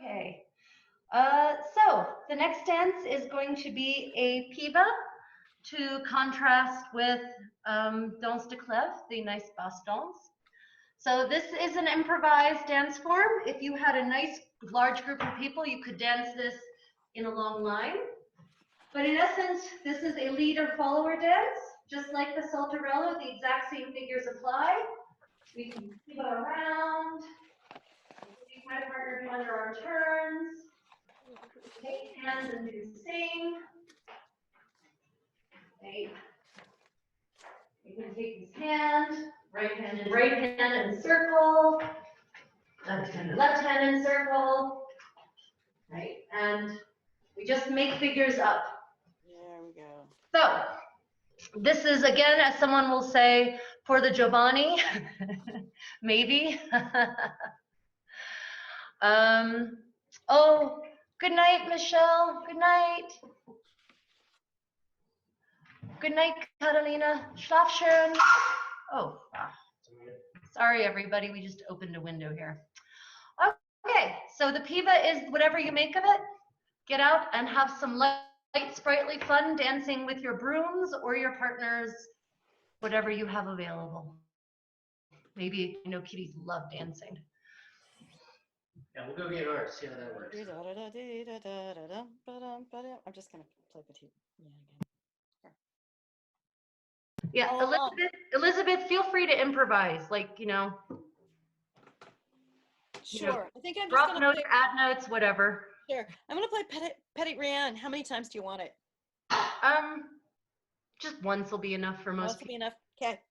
Okay. So the next dance is going to be a Piva to contrast with Danse de Clève, the nice basse danse. So this is an improvised dance form. If you had a nice large group of people, you could dance this in a long line. But in essence, this is a leader-follower dance. Just like the saltarello, the exact same figures apply. We can Piva around. We my partner do underarm turns. Take hands and do the same. Okay. You can take this hand, right hand in circle, left hand in circle, right? And we just make figures up. There we go. So this is, again, as someone will say, for the Giovanni, maybe. Oh, good night, Michelle. Good night. Good night, Catalina. Schlaf schön. Oh, sorry, everybody. We just opened a window here. Okay, so the Piva is whatever you make of it. Get out and have some light, sprightly fun dancing with your brooms or your partners, whatever you have available. Maybe, you know, kitties love dancing. Yeah, we'll go get ours, see how that works. I'm just going to play Petit again. Yeah, Elizabeth, feel free to improvise, like, you know. Sure. You know, I think I'm just drop going notes, to add notes, whatever. Sure. I'm going to play Petit Rose. How many times do you want it? Just once will be enough for most people. Once will be enough. Okay.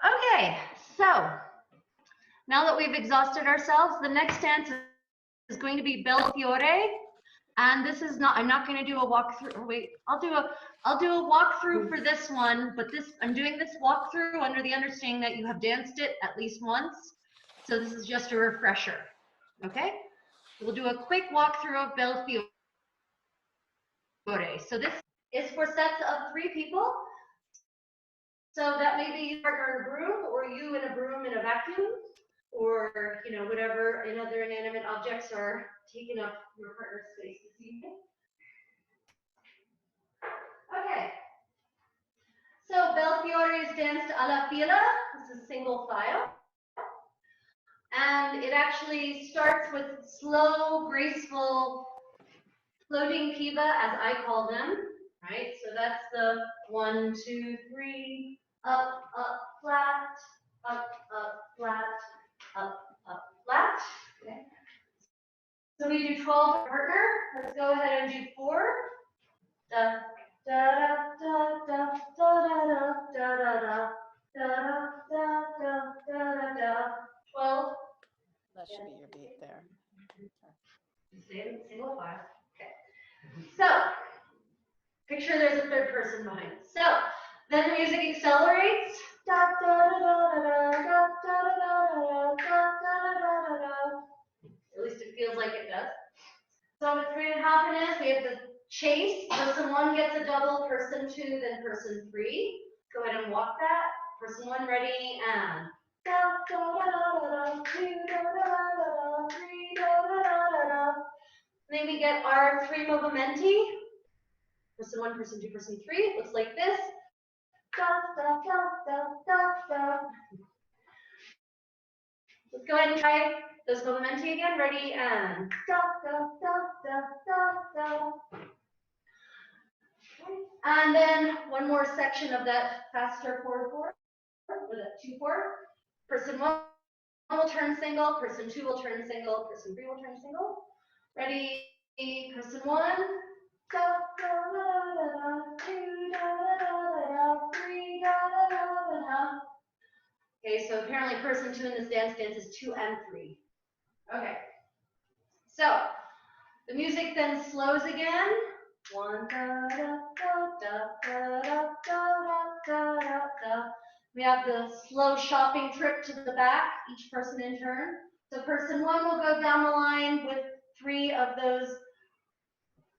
Okay, so now that we've exhausted ourselves, the next dance is going to be Belfiore, and this is not. I'm not going to do a walkthrough. Wait, I'll do a walkthrough for this one, but I'm doing this walkthrough under the understanding that you have danced it at least once, so this is just a refresher. Okay, we'll do a quick walkthrough of Belfiore. So this is for sets of 3 people. So that may be your partner in a broom, or you in a broom in a vacuum, or, you know, whatever other inanimate objects are taking up your partner's space this evening. Okay. So Belfiore is danced a la fila. This is single file. And it actually starts with slow, graceful, floating Piva, as I call them, right? So that's the 1, 2, 3, up, flat, up, flat, up, flat. Okay. So we do 12 per partner. Let's go ahead and do 4. Da da da da da da da da da da da da da 12. That should be your beat there. Single file. Okay. So picture there's a third person behind. So then the music accelerates. Da da da da da da da da da da da. At least it feels like it does. So with 3.5 minutes, we have the chase. Person 1 gets a double, person 2, then person 3. Go ahead and walk that. Person 1 ready, and Then we get our 3 movimenti. Person 1, person 2, person 3. Looks like this. Let's go ahead and try those movimenti again. Ready and and then one more section of that faster 4/4 or that 2/4. Person 1 will turn single, person 2 will turn single, person 3 will turn single. Ready, person 1. Okay, so apparently person 2 in this dance dances 2 and 3. Okay, so the music then slows again. 1 da da da da da da da da da. We have the slow shopping trip to the back, each person in turn. So person 1 will go down the line with 3 of those.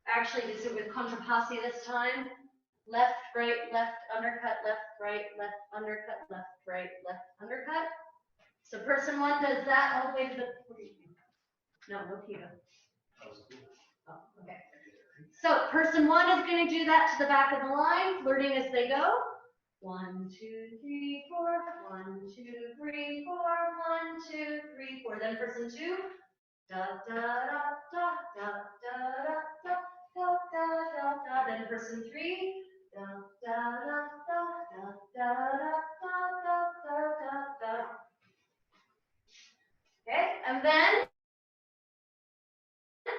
Actually, is it with contrapassi this time? Left, right, left, undercut, left, right, left, undercut, left, right, left, undercut. So person 1 does that all the way to the. No Piva. Oh, okay. So person 1 is going to do that to the back of the line, flirting as they go. 1, 2, 3, 4. 1, 2, 3, 4. 1, 2, 3, 4. Then person 2. Da da da da da da da da da da. Then person 3. Da da da da da da da da da. Okay, and then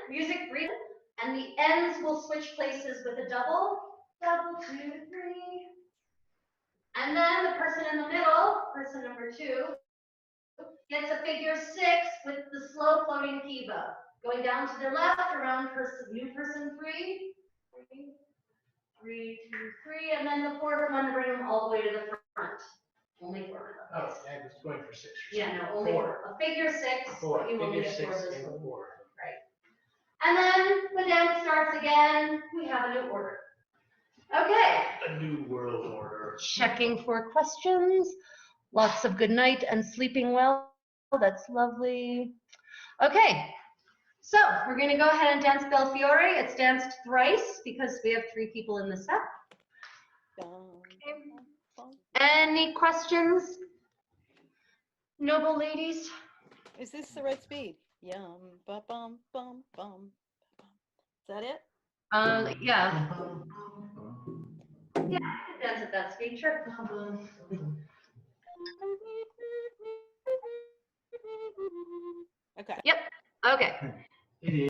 music breathes, and the ends will switch places with a double. Double 2, 3. And then the person in the middle, person number 2, gets a figure 6 with the slow floating Piva. Going down to their left, around new person 3. 3, 2, 3, and then the 4 one to bring them all the way to the front. Only 4. Oh, I was going for 6 or 7. Yeah, no, only 4. A figure 6. 4. You only Figure get 4 6 of this and one. 4. Right. And then the dance starts again. We have a new order. Okay. A new world order. Checking for questions. Lots of good night and sleeping well. That's lovely. Okay. So we're going to go ahead and dance Belfiore. It's danced thrice because we have 3 people in the set. Any questions, noble ladies? Is this the right speed? Yum, ba bum bum bum. Is that it? Yeah. Yeah, I can dance at that speed, sure. Okay. Yep. Okay. It is.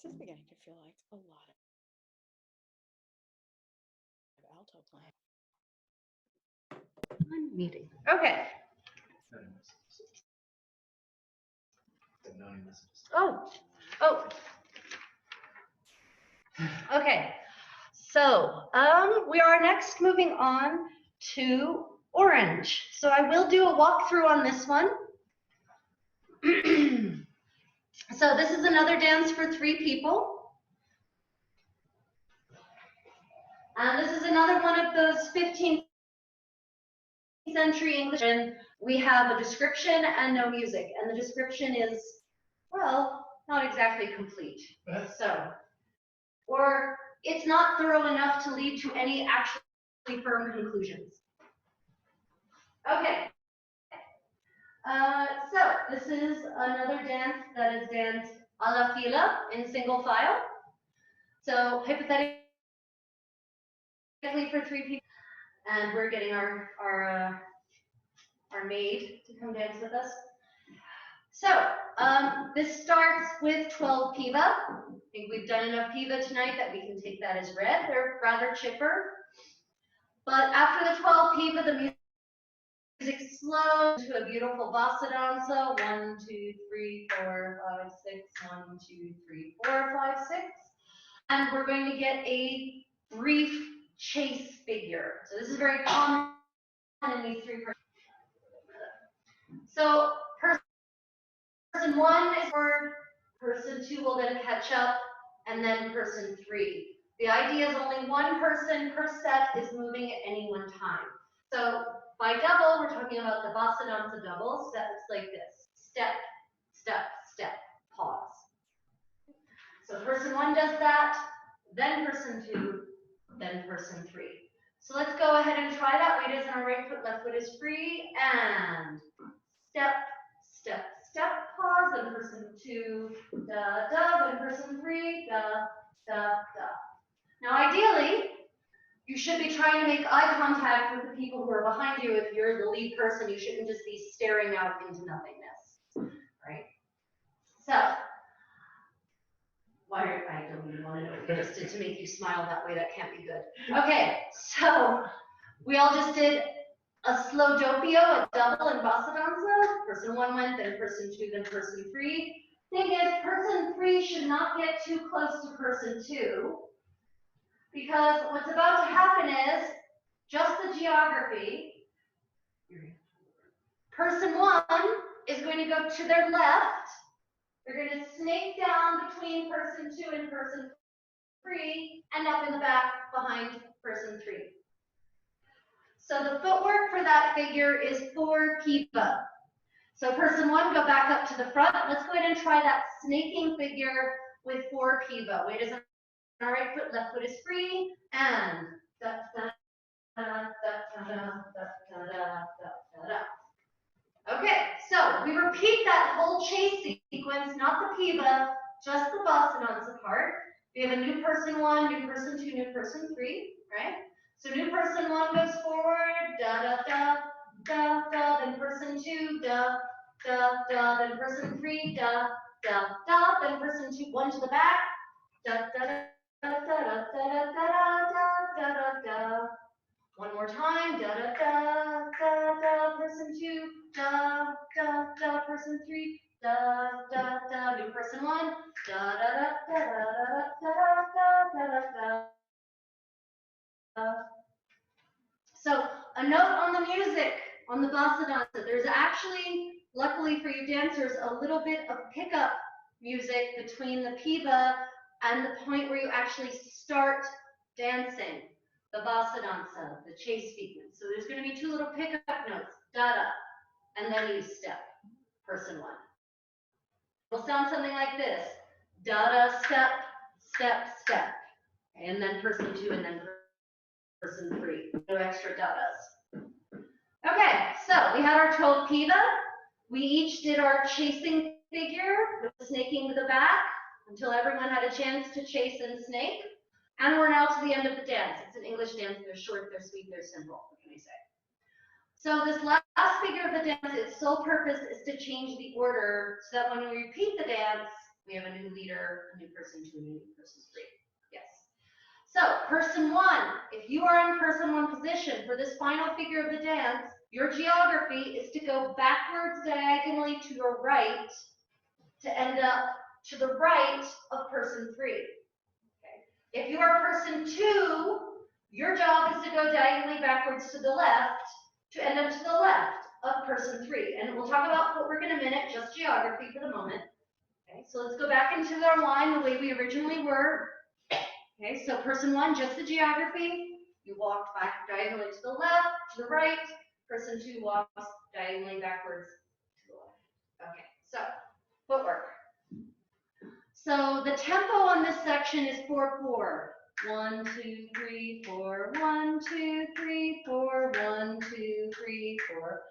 is beginning to feel like a lot of alto playing. Meeting. Okay. Oh. Okay. So we are next moving on to Orynge. So I will do a walkthrough on this one. So this is another dance for 3 people. And this is another one of those 15th century English, and we have a description and no music. And the description is, well, not exactly complete. So, or it's not thorough enough to lead to any actually firm conclusions. Okay. So this is another dance that is danced a la fila in single file. So hypothetically for 3 people, and we're getting our maid to come dance with us. So this starts with 12 Piva. I think we've done enough Piva tonight that we can take that as read. They're rather chipper. But after the 12 Piva, the music slows to a beautiful Bossa Danza. 1, 2, 3, 4, 5, 6. 1, 2, 3, 4, 5, 6. And we're going to get a brief chase figure. So this is very common in these 3 persons. So person 1 is word, person 2 will then catch up, and then person 3. The idea is only 1 person per set is moving at any one time. So by double, we're talking about the Bossa Danza double. Steps like this: step, step, step, pause. So person 1 does that, then person 2, then person 3. So let's go ahead and try that. Weight is on our right foot, left foot is free, and step, step, step, pause, then person 2, da, da, then person 3, da, da, da. Now ideally, you should be trying to make eye contact with the people who are behind you. If you're the lead person, you shouldn't just be staring out into nothingness, right? So, I don't even want to know what you just did to make you smile that way. That can't be good. Okay, so we all just did a slow doppio, a double in Bossa Danza. Person 1 went, then person 2, then person 3. Thing is, person 3 should not get too close to person 2, because what's about to happen is just the geography. Person 1 is going to go to their left. They're going to snake down between person 2 and person 3, and up in the back behind person 3. So the footwork for that figure is 4 Piva. So person 1, go back up to the front. Let's go ahead and try that snaking figure with 4 Piva. Weight is on our right foot, left foot is free, and da da da da da da da da da da. Okay, so we repeat that whole chase sequence, not the Piva, just the Bossa Danza part. We have a new person 1, new person 2, new person 3, right? So new person 1 goes forward, da da da da da, then person 2, da da da, then person 3, da da da, then person 2, 1 to the back, da da da da da da da da da da da. One more time, da da da da da, person 2, da da da, person 3, da da da, new person 1, da da da da da da da da da da. So a note on the music, on the Bossa Danza, there's actually, luckily for you dancers, a little bit of pickup music between the Piva and the point where you actually start dancing. The Bossa Danza, the chase sequence. So there's going to be 2 little pickup notes, da-da, and then you step, person 1. It'll sound something like this: da-da, step, step, step, and then person 2, and then person 3. No extra da-das. Okay, so we had our 12 Piva. We each did our chasing figure with the snaking to the back until everyone had a chance to chase and snake. And we're now to the end of the dance. It's an English dance. They're short, they're sweet, they're simple. What can I say? So this last figure of the dance, its sole purpose is to change the order so that when we repeat the dance, We have a new leader, a new person 2, a new person 3. Yes. So, person 1, if you are in person 1 position for this final figure of the dance, your geography is to go backwards diagonally to your right to end up to the right of person 3. Okay. If you are person 2, your job is to go diagonally backwards to the left to end up to the left of person 3. And we'll talk about footwork in a minute, just geography for the moment. Okay, so let's go back into our line the way we originally were. Okay, so person 1, just the geography. You walked back diagonally to the left, to the right. Person 2 walks diagonally backwards to the left. Okay, so footwork. So the tempo on this section is 4/4. 1, 2, 3, 4. 1, 2, 3, 4. 1, 2, 3, 4.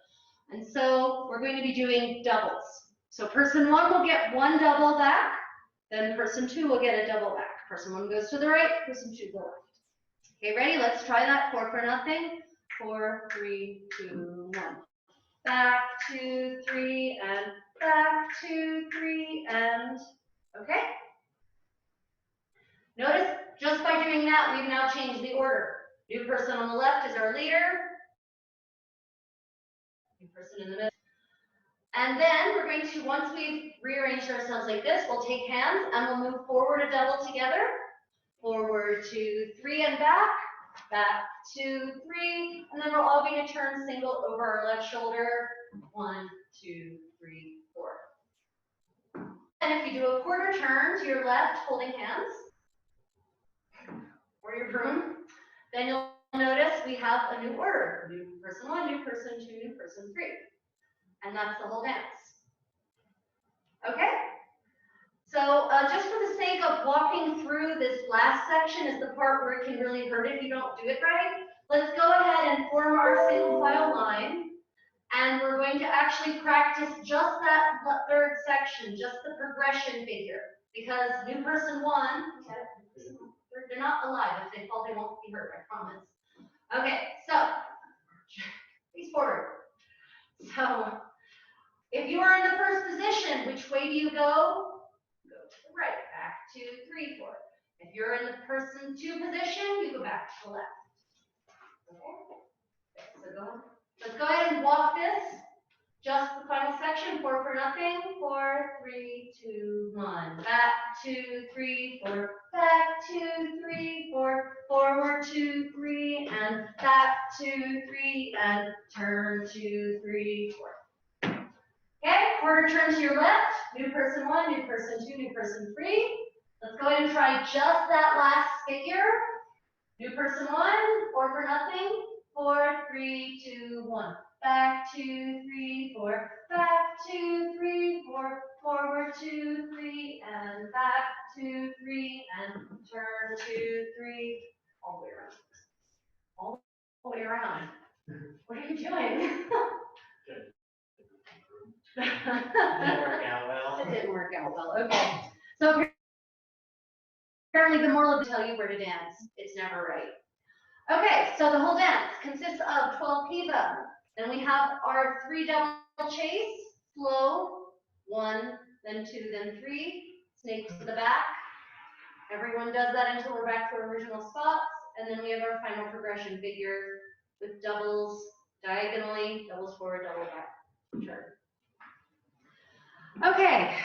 And so we're going to be doing doubles. So person 1 will get 1 double back, then person 2 will get a double back. Person 1 goes to the right, person 2 goes left. Okay, ready? Let's try that. 4 for nothing. 4, 3, 2, 1. Back, 2, 3, and back, 2, 3, and okay. Notice just by doing that, we've now changed the order. New person on the left is our leader. New person in the middle. And then we're going to, once we've rearranged ourselves like this, we'll take hands and we'll move forward a double together. Forward, 2, 3, and back. Back, 2, 3. And then we're all going to turn single over our left shoulder. 1, 2, 3, 4. And if you do a quarter turn to your left, holding hands, or your broom, then you'll notice we have a new order. New person 1, new person 2, new person 3. And that's the whole dance. Okay? So just for the sake of walking through this last section is the part where it can really hurt if you don't do it right. Let's go ahead and form our single file line. And we're going to actually practice just that third section, just the progression figure. Because new person 1, they're not alive. If they fall, they won't be hurt, I promise. Okay, so please forward. So if you are in the first position, which way do you go? Go to the right, back, 2, 3, 4. If you're in the person 2 position, you go back to the left. Okay, so go on. Let's go ahead and walk this. Just the final section, 4 for nothing. 4, 3, 2, 1. Back, 2, 3, 4. Back, 2, 3, 4. Forward, 2, 3, and back, 2, 3, and turn, 2, 3, 4. Okay, quarter turn to your left. New person 1, new person 2, new person 3. Let's go ahead and try just that last figure. New person 1, 4 for nothing. 4, 3, 2, 1. Back, 2, 3, 4. Back, 2, 3, 4. Forward, 2, 3, and back, 2, 3, and turn, 2, 3. All the way around. All the way around. What are you doing? Didn't work out well. It didn't work out well. Okay. So apparently the moral of tell you where to dance. It's never right. Okay, so the whole dance consists of 12 Piva. Then we have our 3 double chase, slow, 1, then 2, then 3, snake to the back. Everyone does that until we're back to our original spots. And then we have our final progression figure with doubles diagonally, doubles forward, double back, turn. Okay,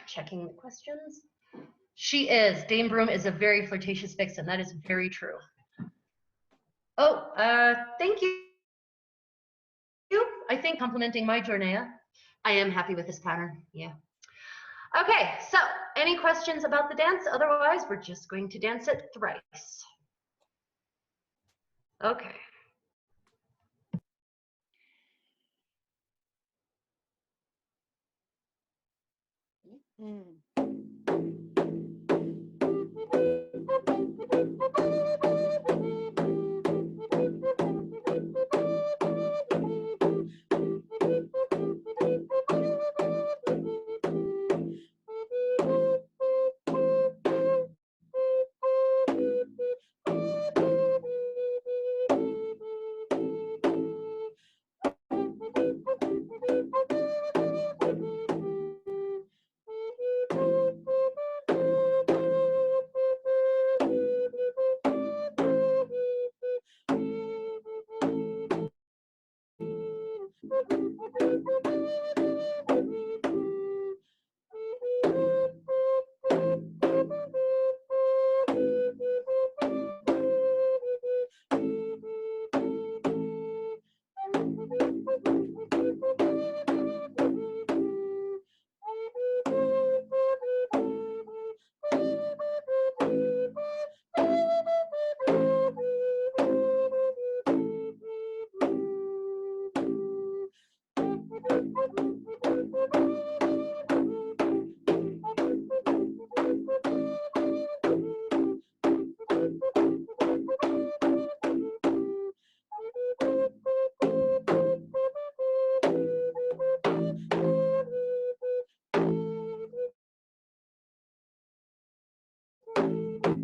checking the questions. She is. Dame Broom is a very flirtatious vixen. That is very true. Oh, thank you. I think complimenting my Jornea. I am happy with this pattern. Yeah. Okay, so any questions about the dance? Otherwise, we're just going to dance it thrice. Okay.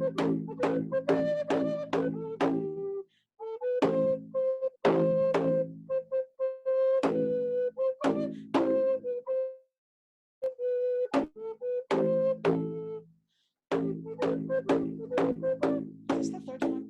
Is this the third time?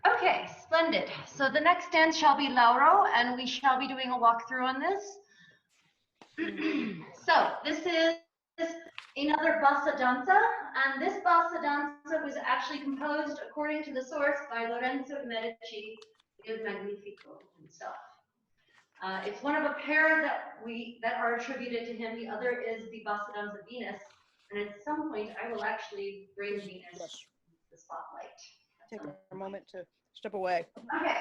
Okay, splendid. So the next dance shall be Lauro, and we shall be doing a walkthrough on this. So this is another bassa danza, and this bassa danza was actually composed, according to the source, by Lorenzo Medici, il Magnifico himself. It's one of a pair that are attributed to him. The other is the bassa danza Venus, and at some point I will actually bring Venus to the spotlight. Take a moment to step away. Okay.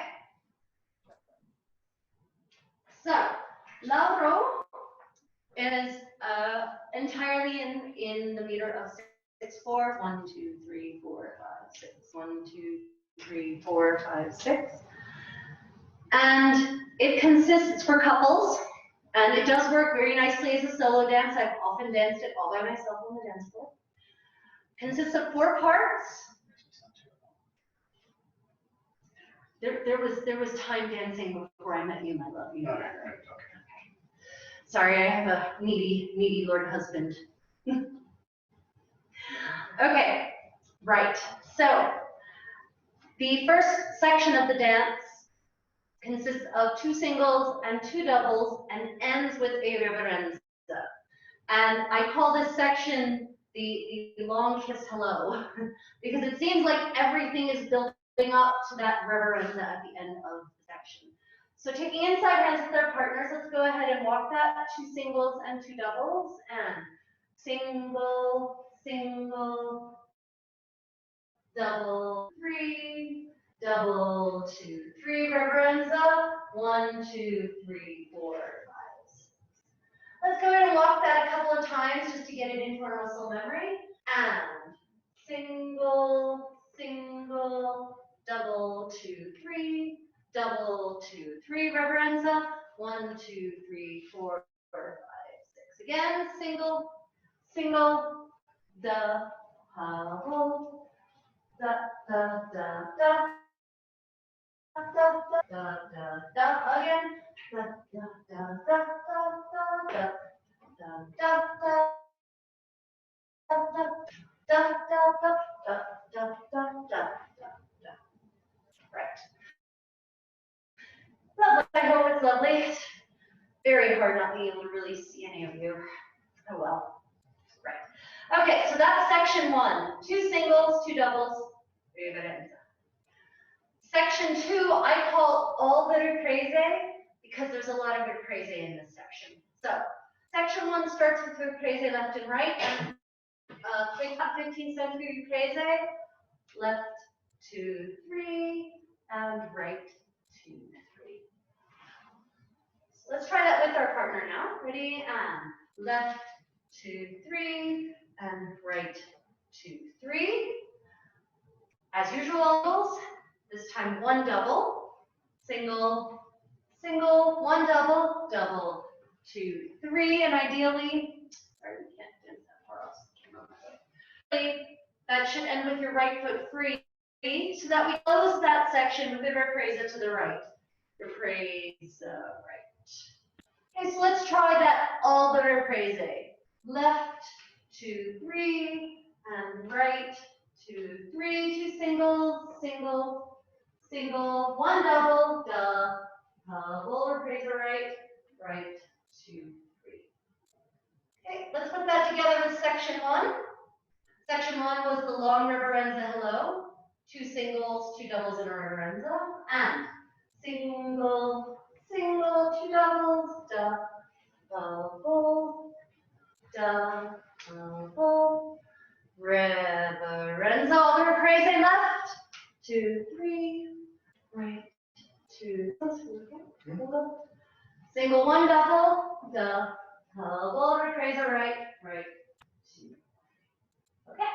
So Lauro is entirely in the meter of 6/4. 1, 2, 3, 4, 5, 6. 1, 2, 3, 4, 5, 6. And it consists for couples, and it does work very nicely as a solo dance. I've often danced it all by myself on the dance floor. Consists of 4 parts. There was time dancing before I met you, my love. You know that, right? Okay. Sorry, I have a needy Lord husband. Okay, right. So the first section of the dance consists of 2 singles and 2 doubles and ends with a reverenza. And I call this section the long kiss hello because it seems like everything is building up to that reverenza at the end of the section. So taking inside hands with their partners, let's go ahead and walk that 2 singles and 2 doubles, and single, single, double, 3, double, 2, 3, reverenza, 1, 2, 3, 4, 5, 6. Let's go ahead and walk that a couple of times just to get it into our muscle memory. And single, single, double, 2, 3, double, 2, 3, reverenza, 1, 2, 3, 4, 5, 6. Again, single, single, double, da da da da da da da again, da da da da da da da da da. Right. Lovely. I hope it's lovely. It's very hard not being able to really see any of you. Oh well. Right. Okay, so that's section 1. 2 singles, 2 doubles. Section 2, I call all riprese because there's a lot of riprese in this section. So section 1 starts with riprese left and right, and Quick 15th century reprise. Left, 2, 3, and right, 2, 3. So let's try that with our partner now. Ready? And left, 2, 3, and right, 2, 3. As usual, this time one double, single, single, one double, double, 2, 3, and ideally, sorry, we can't do that far else. That should end with your right foot free, so that we close that section with the reprise to the right. Reprise right. Okay, so let's try that all the reprise. Left, 2, 3, and right, 2, 3, 2 singles, single, single, one double, double, reprise right, right, 2, 3. Okay, let's put that together with section 1. Section 1 was the long reverenza hello, 2 singles, 2 doubles in a reverenza, and single, single, 2 doubles, double, double, reverenza, all the reprise left, 2, 3, right, 2, single, one double, double, reprise right, right, 2. Okay,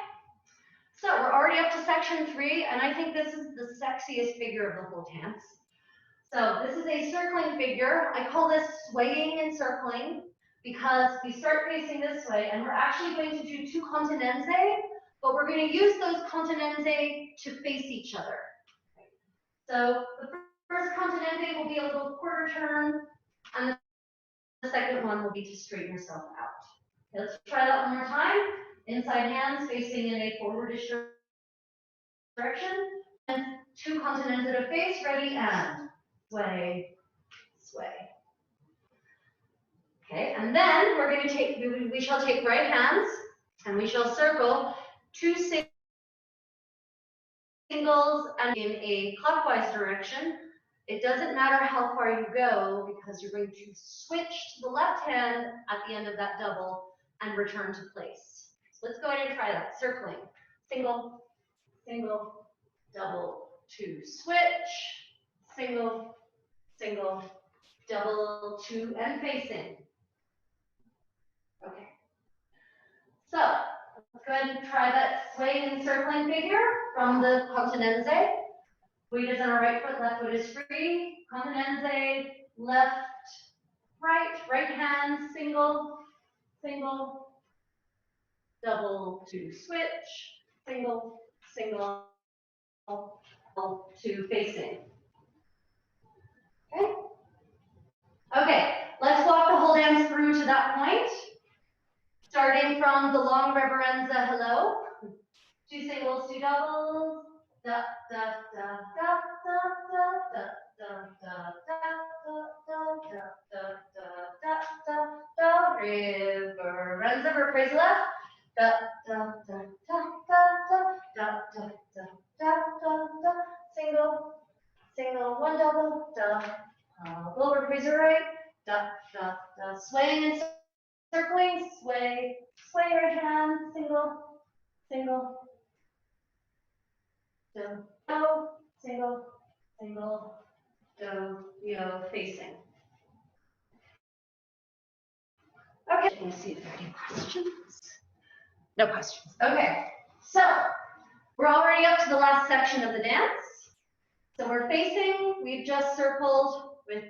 so we're already up to section 3, and I think this is the sexiest figure of the whole dance. So this is a circling figure. I call this swaying and circling because we start facing this way, and we're actually going to do 2 continenze, but we're going to use those continenze to face each other. So the first continenze will be a little quarter turn, and the second one will be to straighten yourself out. Okay, let's try that one more time. Inside hands facing in a forwardish direction, and 2 continences to face, ready, and sway, sway. Okay, and then we're going to take, we shall take right hands, and we shall circle 2 singles and in a clockwise direction. It doesn't matter how far you go because you're going to switch to the left hand at the end of that double and return to place. So let's go ahead and try that. Circling, single, single, double, 2, switch, single, single, double, 2, and facing. Okay. So let's go ahead and try that swaying and circling figure from the continenze. Weight is on our right foot, left foot is free. Continenze, left, right hand, single, single, double, 2, switch, single, single, 2, facing. Okay? Okay, let's walk the whole dance through to that point. Starting from the long reverenza hello. 2 singles, 2 doubles. Da da da da da da da da da da da da da. Reverenza, reprise left. Da da da da da da da da da da. Single, single, one double. Da. Double, reprise right. Da da da. Swaying and circling, sway, sway right hand, single, single. Do, single, single, do, yo, facing. Okay, let me see if there are any questions. No questions. Okay, so we're already up to the last section of the dance. So we're facing, we've just circled with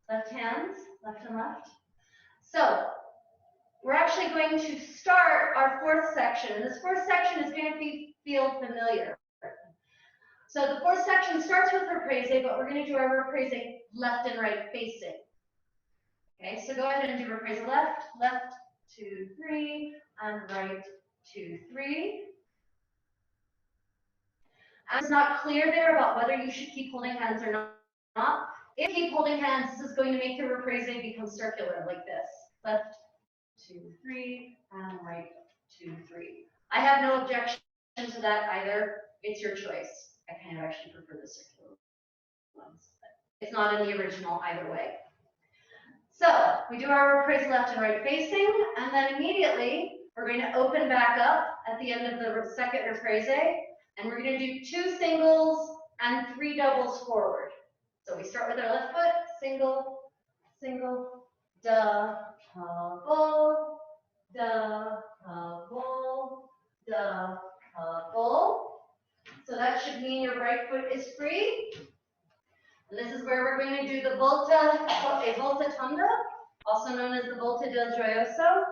left hands, left and left. So we're actually going to start our 4th section. And this 4th section is going to feel familiar. So the 4th section starts with reprise, but we're going to do our reprise left and right facing. Okay, so go ahead and do reprise left, left, 2, 3, and right, 2, 3. And it's not clear there about whether you should keep holding hands or not. If you keep holding hands, this is going to make the reprise become circular like this. Left, 2, 3, and right, 2, 3. I have no objection to that either. It's your choice. I kind of actually prefer the circular ones. It's not in the original either way. So we do our reprise left and right facing, and then immediately We're going to open back up at the end of the second reprise, and we're going to do 2 singles and 3 doubles forward. So we start with our left foot, single, single, double, double, double. So that should mean your right foot is free. And this is where we're going to do the volta, a volta tonda, also known as the volta del gioioso.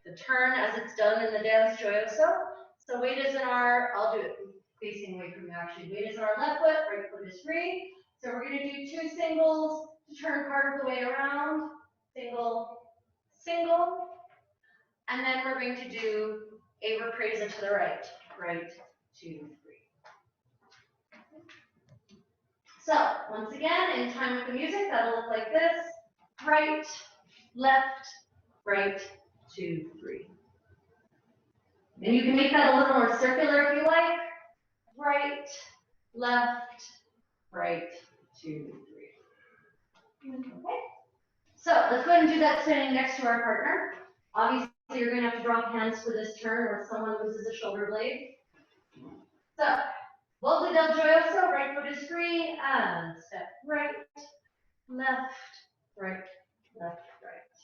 The turn as it's done in the dance gioioso. So weight is in our, I'll do it facing away from you actually. Weight is in our left foot, right foot is free. So we're going to do 2 singles to turn part of the way around. Single, single. And then we're going to do a represa to the right. Right, 2, 3. So once again, in time with the music, that'll look like this. Right, left, right, 2, 3. And you can make that a little more circular if you like. Right, left, right, 2, 3. Okay. So let's go ahead and do that standing next to our partner. Obviously, you're going to have to drop hands for this turn or someone loses a shoulder blade. So, volta del gioioso, right foot is free, and step right, left, right, left, right.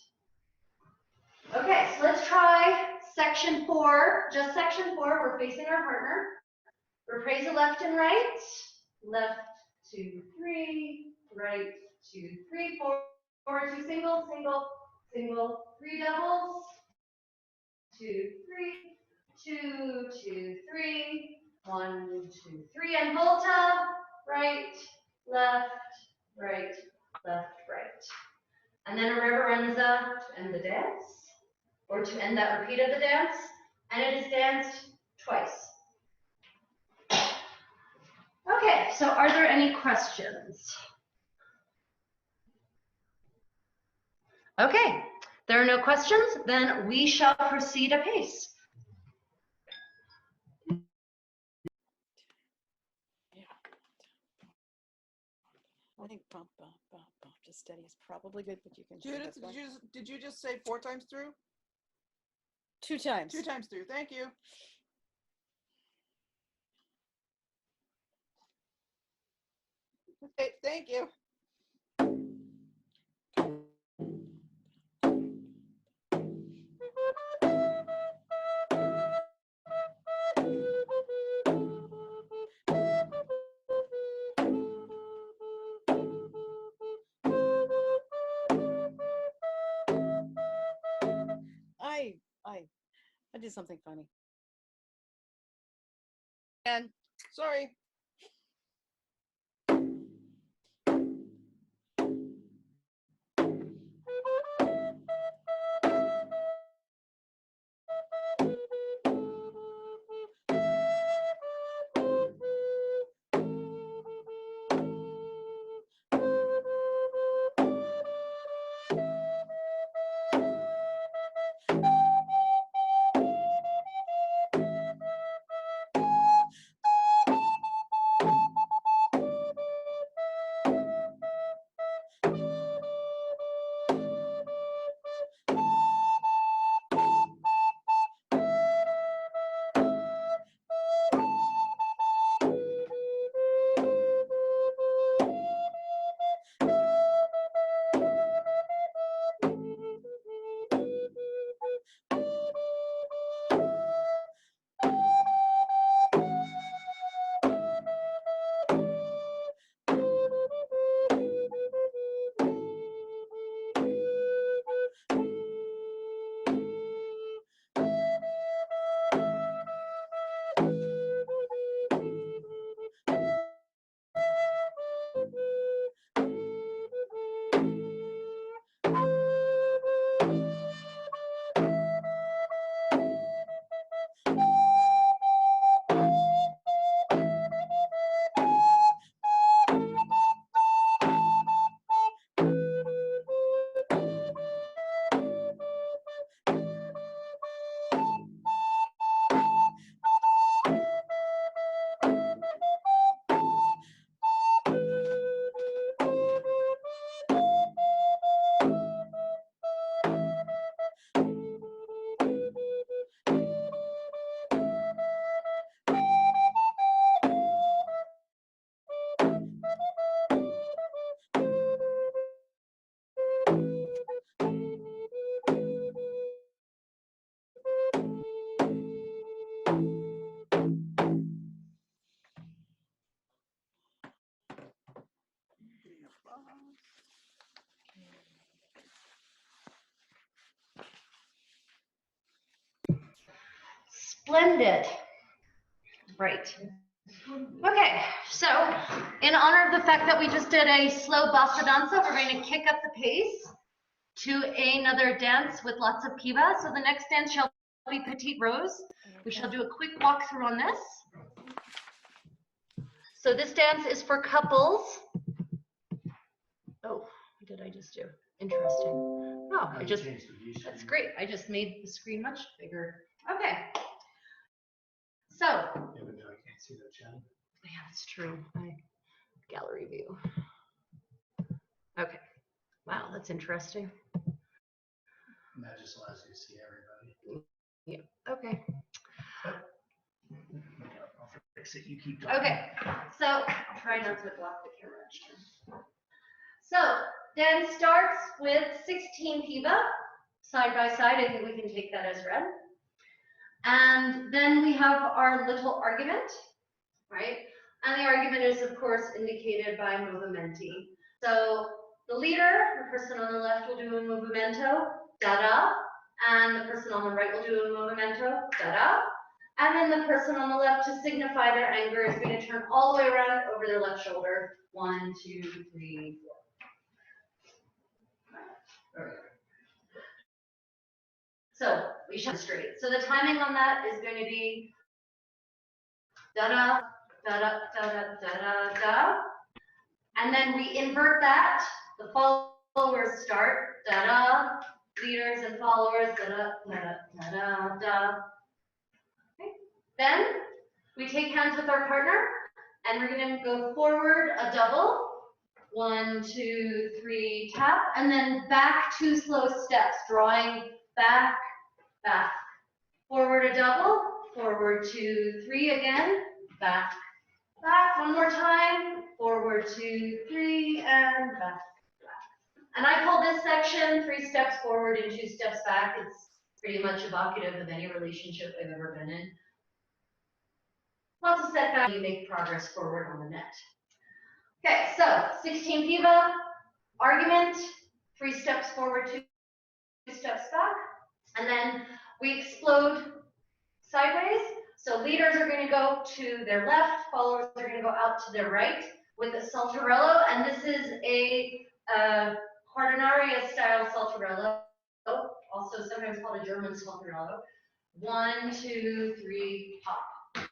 Okay, so let's try section 4. Just section 4, we're facing our partner. Represa left and right. Left, 2, 3, right, 2, 3, forward, 2 single, single, single, 3 doubles, 2, 3, 2, 2, 3, 1, 2, 3, and volta, right, left, right, left, right. And then a reverenza to end the dance, or to end that repeat of the dance, and it is danced twice. Okay, so are there any questions? Okay, there are no questions, then we shall proceed apace. I think bump, bump, bump, bump, just steady is probably good, but you can. Judith, did you just say 4 times through? 2 times. 2 times through. Thank you. Okay, thank you. I did something funny. And sorry. Splendid. Right. Okay, so in honor of the fact that we just did a slow bassa danza, we're going to kick up the pace to another dance with lots of piva. So the next dance shall be Petit Rose. We shall do a quick walkthrough on this. So this dance is for couples. Oh, what did I just do? Interesting. Oh, that's great. I just made the screen much bigger. Okay. So. Yeah, but now I can't see that channel. Yeah, that's true. Gallery view. Okay. Wow, that's interesting. And that just allows you to see everybody. Yeah. Okay. I'll fix it. You keep talking. Okay. So I'll try not to block the camera. So dance starts with 16 piva side by side. I think we can take that as read. And then we have our little argument, right? And the argument is, of course, indicated by movimenti. So the leader, the person on the left, will do a movimento, da-da, and the person on the right will do a movimento, da-da, and then the person on the left, to signify their anger, is going to turn all the way around over their left shoulder. 1, 2, 3, 4. So we shall straight. So the timing on that is going to be da-da, da-da, da-da, da-da, da. And then we invert that. The followers start, da-da, leaders and followers, da-da, da-da, da-da, da. Okay. Then we take hands with our partner, and we're going to go forward a double. 1, 2, 3, tap, and then back 2 slow steps, drawing back, back. Forward a double, forward 2, 3 again, back, back, one more time, forward 2, 3, and back, back. And I call this section 3 steps forward and 2 steps back. It's pretty much evocative of any relationship I've ever been in. Lots of setback, you make progress forward on the net. Okay, so 16 piva, argument, 3 steps forward, 2 steps back, and then we explode sideways. So leaders are going to go to their left, followers are going to go out to their right with a saltarello, and this is a Quaternaria style saltarello, also sometimes called a German saltarello. 1, 2, 3, hop.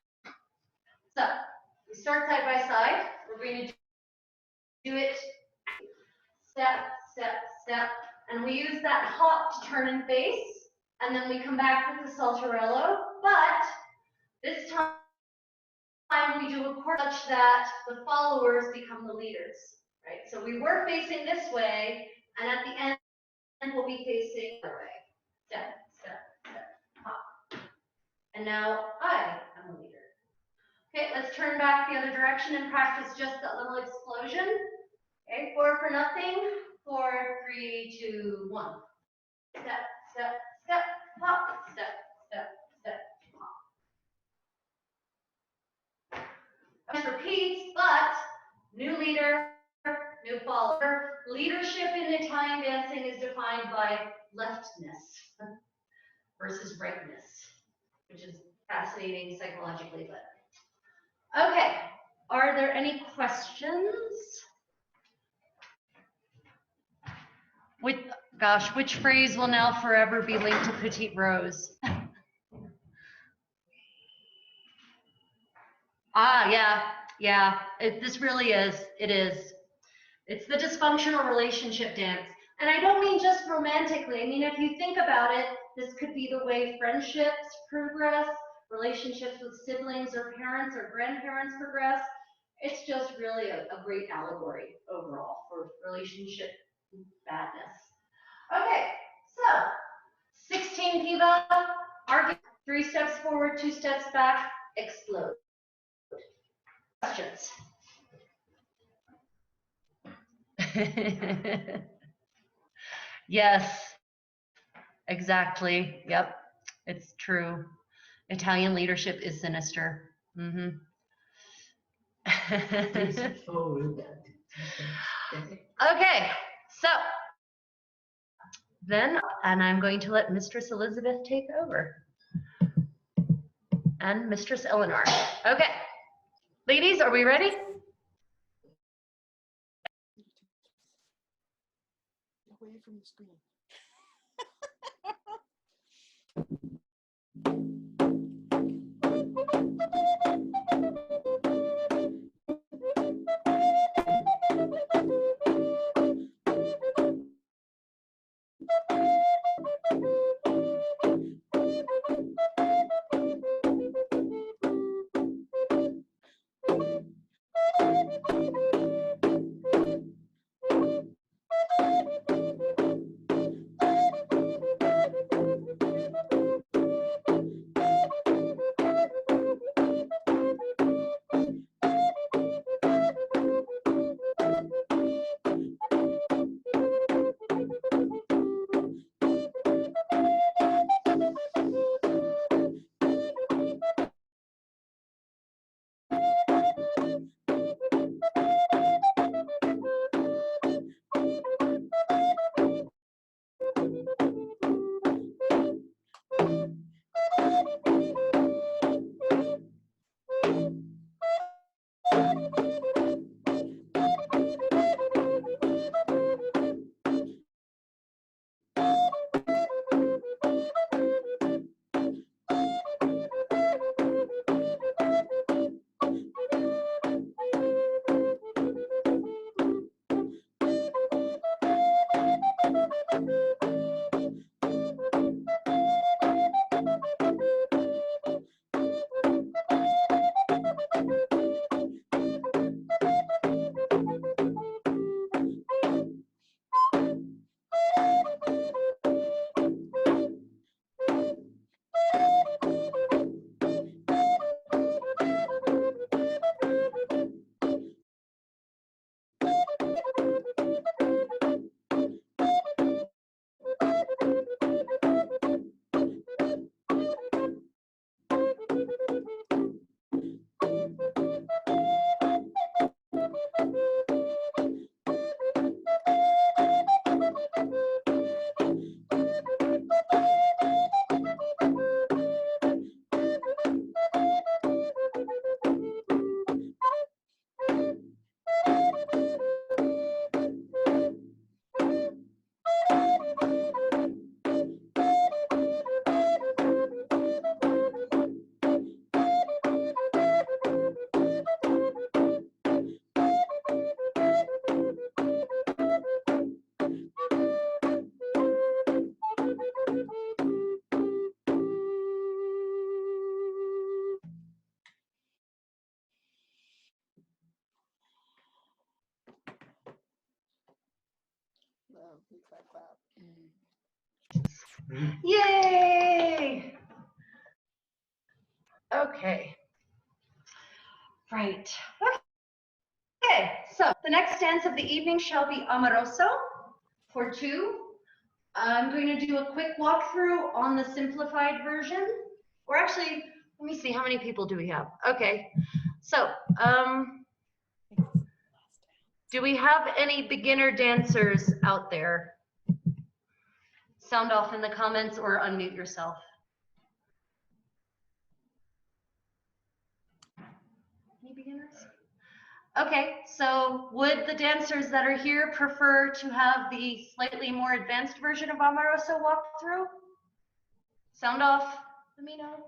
So we start side by side. We're going to do it step, step, step, and we use that hop to turn and face, and then we come back with the saltarello, but this time we do a chord such that the followers become the leaders, right? So we were facing this way, and at the end we'll be facing the other way. Step, step, step, hop. And now I am the leader. Okay, let's turn back the other direction and practice just that little explosion. Okay, 4 for nothing. 4, 3, 2, 1. Step, step, step, hop, step, step, step, hop. This repeats, but new leader, new follower. Leadership in Italian dancing is defined by leftness versus rightness, which is fascinating psychologically. But okay, are there any questions? Which phrase will now forever be linked to Petit Rose? Yeah. This really is. It is. It's the dysfunctional relationship dance. And I don't mean just romantically. I mean, if you think about it, this could be the way friendships progress, relationships with siblings or parents or grandparents progress. It's just really a great allegory overall for relationship badness. Okay, so 16 piva, argument, 3 steps forward, 2 steps back, explode. Questions? Yes, exactly. Yep, it's true. Italian leadership is sinister. Mm-hmm. Okay, so then, and I'm going to let Mistress Elizabeth take over. and Mistress Eleanor. Okay, ladies, are we ready? Away from the screen. Yay! Okay. Right. Okay, so the next dance of the evening shall be Amoroso for two. I'm going to do a quick walkthrough on the simplified version. Or actually, let me see, how many people do we have? Okay, so do we have any beginner dancers out there? Sound off in the comments or unmute yourself. Any beginners? Okay, so would the dancers that are here prefer to have the slightly more advanced version of Amoroso walkthrough? Sound off, let me know.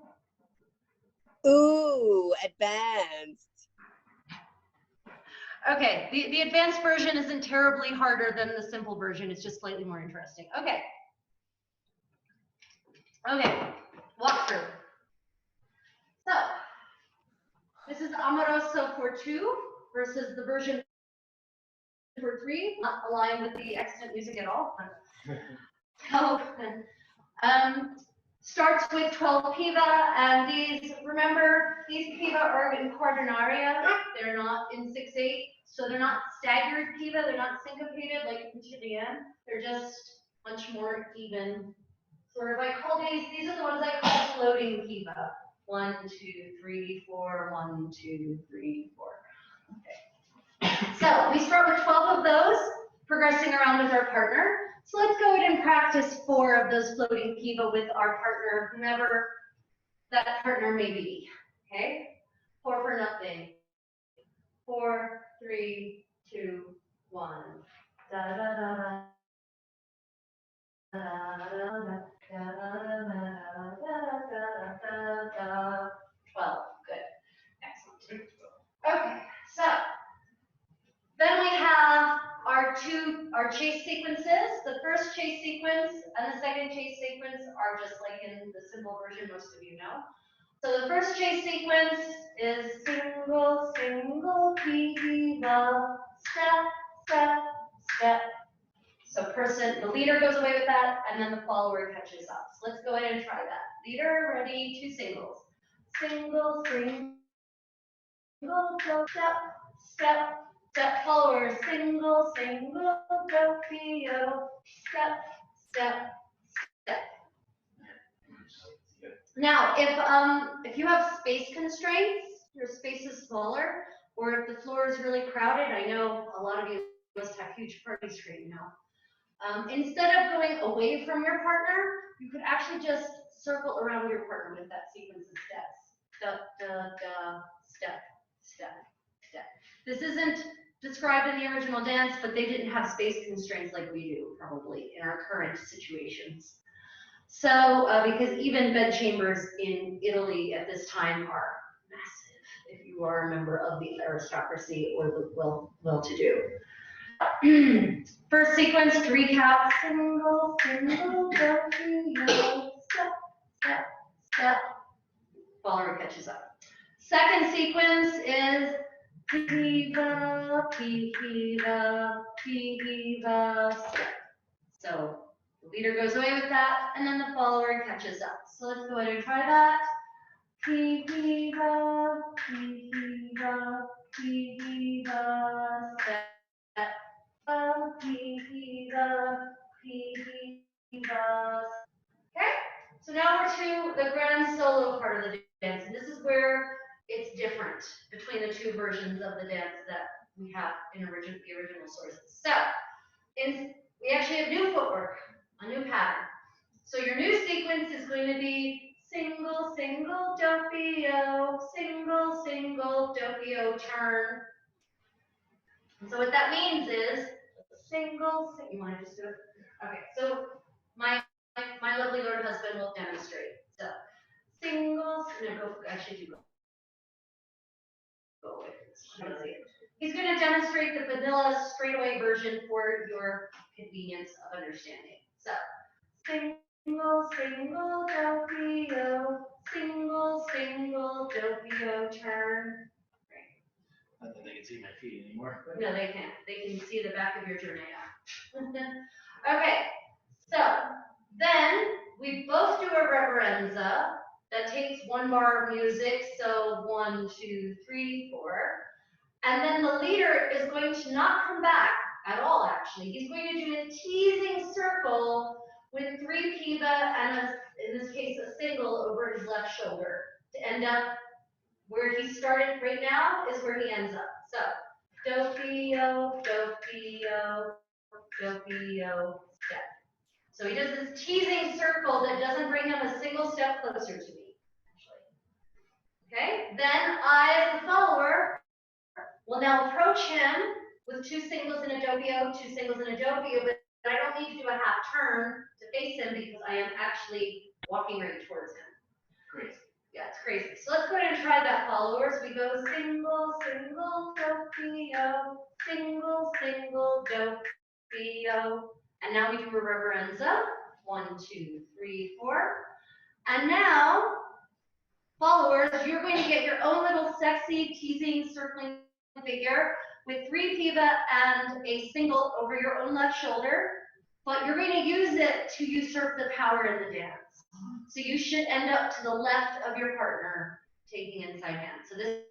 Ooh, advanced. Okay, the advanced version isn't terribly harder than the simple version, it's just slightly more interesting. Okay. Okay, walkthrough. So, this is Amoroso for two versus the version for three, not aligned with the extant music at all. So, starts with 12 Piva, and these, remember, these Piva are in quaternaria, they're not in 6/8, so they're not staggered Piva, they're not syncopated like Italiana, they're just much more even. Sort of, I call these are the ones I call floating Piva. 1, 2, 3, 4, 1, 2, 3, 4. Okay. So we start with 12 of those, progressing around with our partner. So let's go ahead and practice 4 of those floating Piva with our partner, whomever that partner may be. Okay? 4 for nothing. 4, 3, 2, 1. Da da da da. 12. Good. Excellent. Okay, so then we have our chase sequences. The first chase sequence and the second chase sequence are just like in the simple version most of you know. So the first chase sequence is single, single, Piva, step, step, step. So the leader goes away with that, and then the follower catches up. So let's go ahead and try that. Leader, ready, 2 singles. Single, single, step, step, step, follower, single, single, do, step, step, step. Now, if you have space constraints, your space is smaller, or if the floor is really crowded, I know a lot of you must have huge party screen now. Instead of going away from your partner, you could actually just circle around your partner with that sequence of steps. Da, da, da, step, step, step. This isn't described in the original dance, but they didn't have space constraints like we do, probably, in our current situations. So, because even bedchambers in Italy at this time are massive, if you are a member of the aristocracy or the well-to-do. First sequence to recap, single, single, do, step, step, step. Follower catches up. Second sequence is Piva, Piva, Piva, step. So the leader goes away with that, and then the follower catches up. So let's go ahead and try that. Piva, Piva, Piva, step. Okay, so now we're to the grand solo part of the dance, and this is where it's different between the 2 versions of the dance that we have in the original sources. So, we actually have new footwork, a new pattern. So your new sequence is going to be single, single, doppio, single, single, doppio, turn. And so what that means is single, you want to just do it? Okay, so my lovely Lord husband will demonstrate. So singles, go away from this. He's going to demonstrate the vanilla straightaway version for your convenience of understanding. So single, single, doppio, single, single, doppio, turn. Not that they can see my feet anymore. No, they can't. They can see the back of your journey. Okay, so then we both do a reverenza that takes 1 bar of music, so 1, 2, 3, 4. And then the leader is going to not come back at all, actually. He's going to do a teasing circle with 3 Piva and, in this case, a single over his left shoulder to end up where he started right now is where he ends up. So, doppio, doppio, doppio, step. So he does this teasing circle that doesn't bring him a single step closer to me, actually. Okay, then I, as the follower, will now approach him with 2 singles and a doppio, 2 singles and a doppio, but I don't need to do a half turn to face him because I am actually walking right towards him. Great. Yeah, it's crazy. So let's go ahead and try that, followers. We go single, single, doppio, single, single, doppio. And now we do a reverenza. 1, 2, 3, 4. And now, followers, you're going to get your own little sexy, teasing, circling figure with 3 Piva and a single over your own left shoulder. But you're going to use it to usurp the power in the dance. So you should end up to the left of your partner, taking inside hand. So this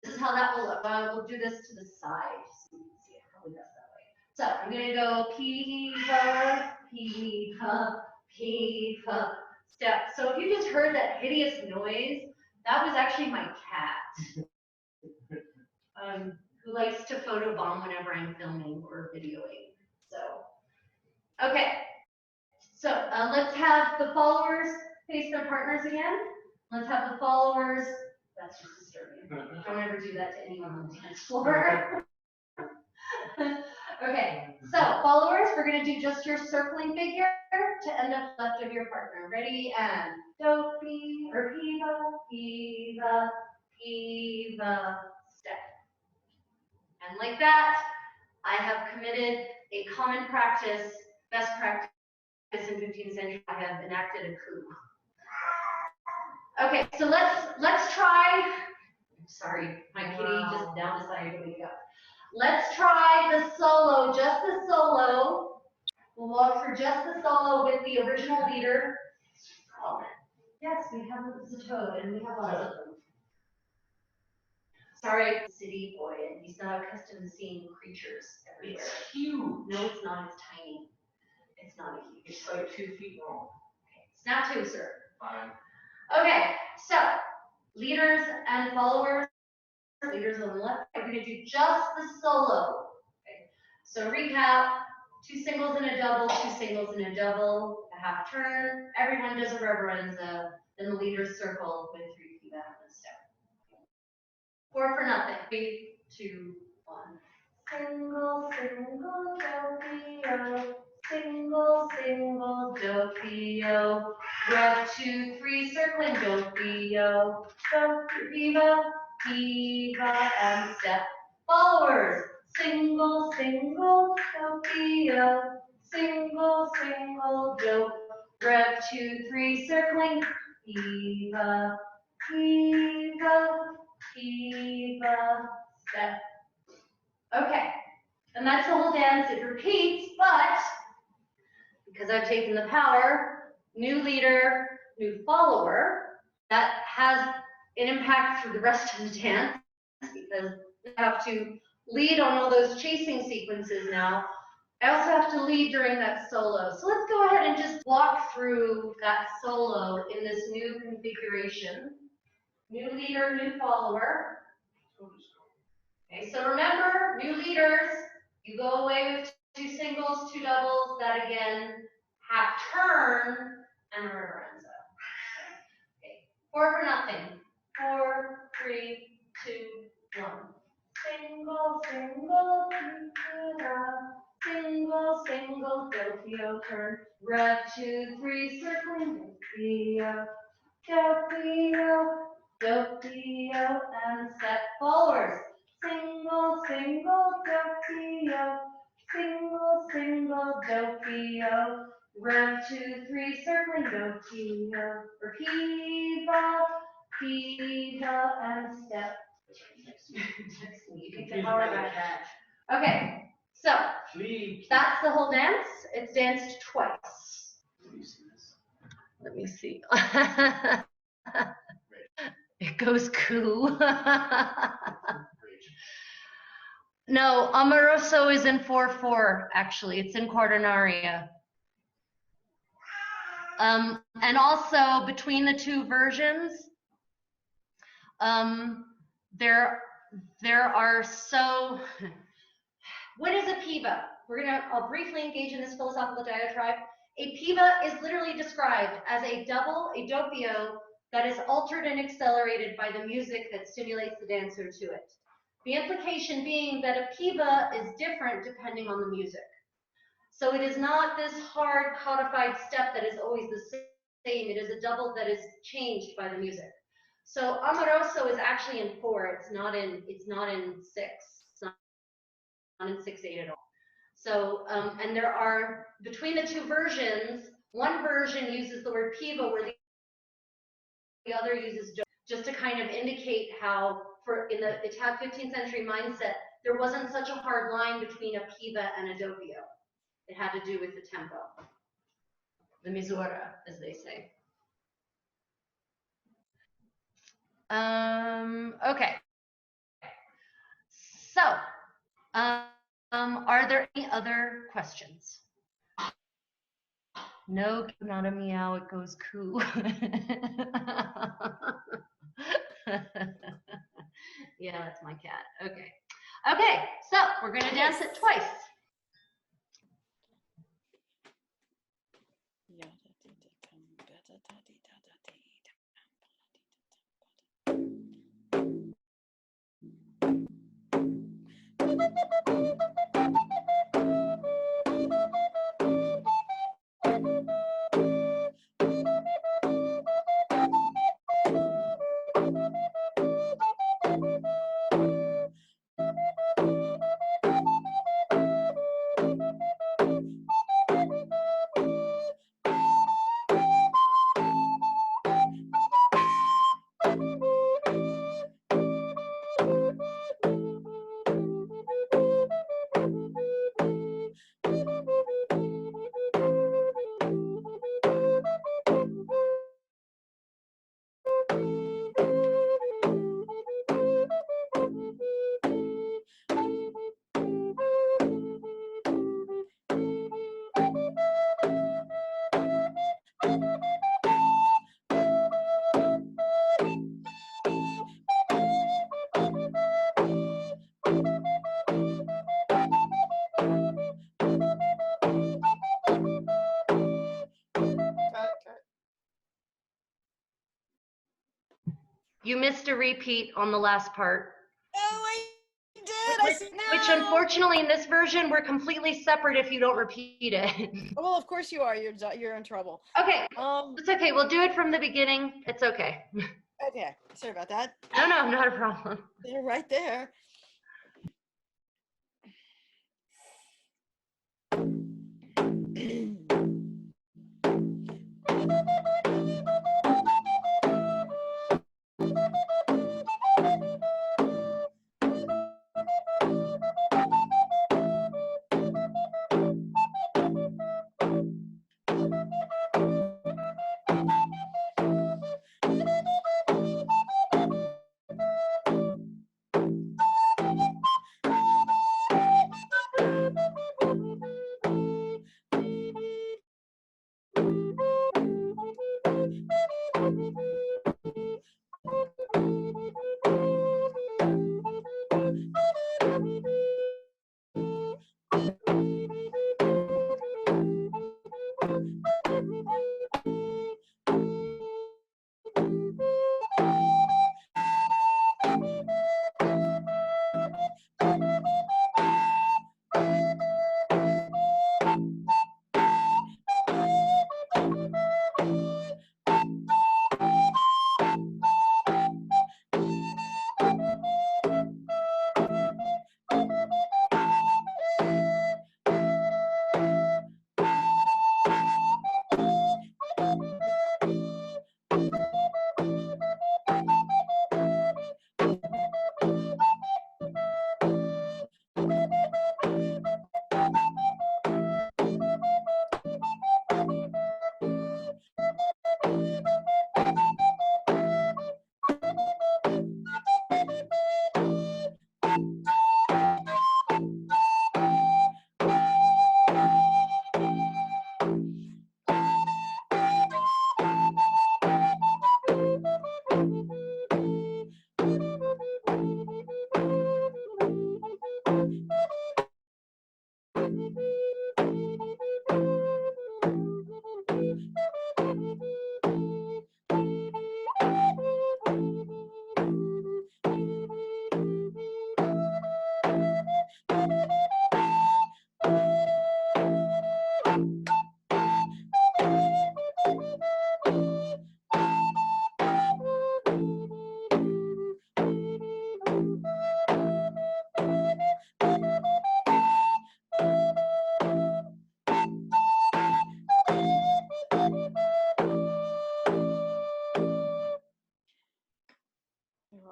is how that will look. We'll do this to the side, so you can see it probably best that way. So I'm going to go Piva, Piva, Piva, step. So if you just heard that hideous noise, that was actually my cat, who likes to photobomb whenever I'm filming or videoing. So, okay. So let's have the followers face their partners again. Let's have the followers. That's just disturbing. Don't ever do that to anyone on the dance floor. Okay, so followers, we're gonna do just your circling figure to end up left of your partner. Ready, and do, pi, or piva, piva, piva, step. And like that, I have committed a common practice, best practice in 15th century. I have enacted a coup. Okay, so let's try. Sorry, my kitty just now decided to wake up. Let's try the solo, just the solo. We'll walk through just the solo with the original leader. Oh, yes, we have the toad, and we have lots of them. Sorry, city boy, and he's not accustomed to seeing creatures everywhere. It's huge. No, it's not. It's tiny. It's not a huge. It's like 2 feet long. Okay. It's not too, sir. Fine. Okay, so leaders and followers. Leaders on the left. We're going to do just the solo. Okay. So recap: 2 singles and a double, 2 singles and a double, a half turn. Everyone does a reverenza. Then the leaders circle with 3 piva and a step. 4 for nothing. 3, 2, 1. Single, single, do, single, single, do, rev 2, 3, circling, do, piva, piva, and step. Followers, single, single, do, single, single, do, rev 2, 3, circling, piva, piva, piva, step. Okay, and that's the whole dance. It repeats, but because I've taken the power, new leader, new follower, that has an impact through the rest of the dance because I have to lead on all those chasing sequences now. I also have to lead during that solo. So let's go ahead and just walk through that solo in this new configuration. New leader, new follower. Okay, so remember, new leaders, you go away with 2 singles, 2 doubles, that again, half turn, and a reverenza. Okay, 4 for nothing. 4, 3, 2, 1. Single, single, single, single, do, turn, rev 2, 3, circling, do, and step forwards. Single, single, single, single, do, rev 2, 3, circling, do, or piva, piva, and step. You can get power back that. Okay, so that's the whole dance. It's danced twice. Let me see. It goes coup. No, Amoroso is in 4/4, actually. It's in quaternaria. And also, between the 2 versions, there are so... What is a piva? I'll briefly engage in this philosophical diatribe. A piva is literally described as a double, a doppio, that is altered and accelerated by the music that stimulates the dancer to it. The implication being that a piva is different depending on the music. So it is not this hard codified step that is always the same. It is a double that is changed by the music. So Amoroso is actually in 4. It's not in 6. It's not in 6/8 at all. So and there are between the 2 versions. One version uses the word piva, where the other uses just to kind of indicate how, in the 15th century mindset, there wasn't such a hard line between a piva and a doppio. It had to do with the tempo, the misura, as they say. Okay. So, are there any other questions? No, not a meow, it goes coo. Yeah, that's my cat. Okay. Okay, so we're gonna dance it twice. You missed a repeat on the last part. Oh, I did. Which unfortunately in this version, we're completely separate if you don't repeat it. Well, of course you are. You're in trouble. Okay, it's okay. We'll do it from the beginning. It's okay. Okay. Sorry about that. No, not a problem. They're right there.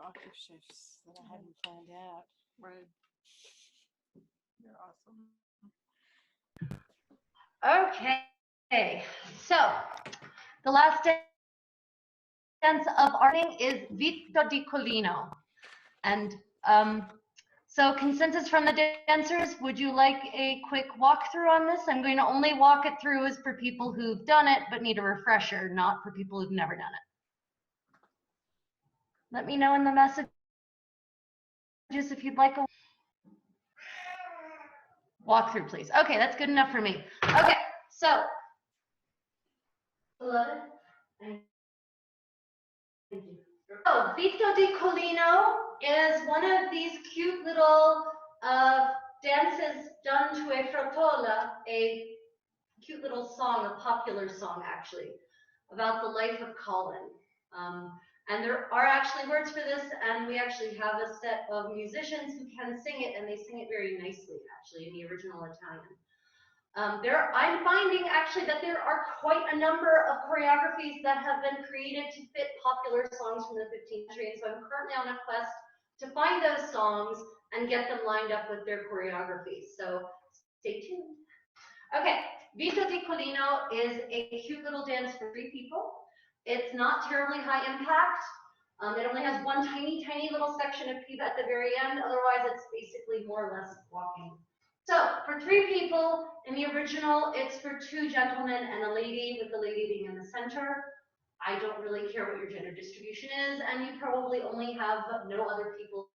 Octave shifts that I hadn't planned out. Right. You're awesome. Okay, so the last dance of our evening is Vita di Cholino. And so consensus from the dancers, would you like a quick walkthrough on this? I'm going to only walk it through as for people who've done it but need a refresher, not for people who've never done it. Let me know in the messages if you'd like a walkthrough, please. Okay, that's good enough for me. Okay, so 11. So Vita di Cholino is one of these cute little dances done to a Frottola, a cute little song, a popular song actually, about the life of Colin. And there are actually words for this, and we actually have a set of musicians who can sing it, and they sing it very nicely, actually, in the original Italian. I'm finding actually that there are quite a number of choreographies that have been created to fit popular songs from the 15th century, and so I'm currently on a quest to find those songs and get them lined up with their choreographies. So stay tuned. Okay, Vita di Cholino is a cute little dance for 3 people. It's not terribly high impact. It only has one tiny, tiny little section of Piva at the very end. Otherwise, it's basically more or less walking. So for 3 people in the original, it's for 2 gentlemen and a lady, with the lady being in the center. I don't really care what your gender distribution is, and you probably only have no other people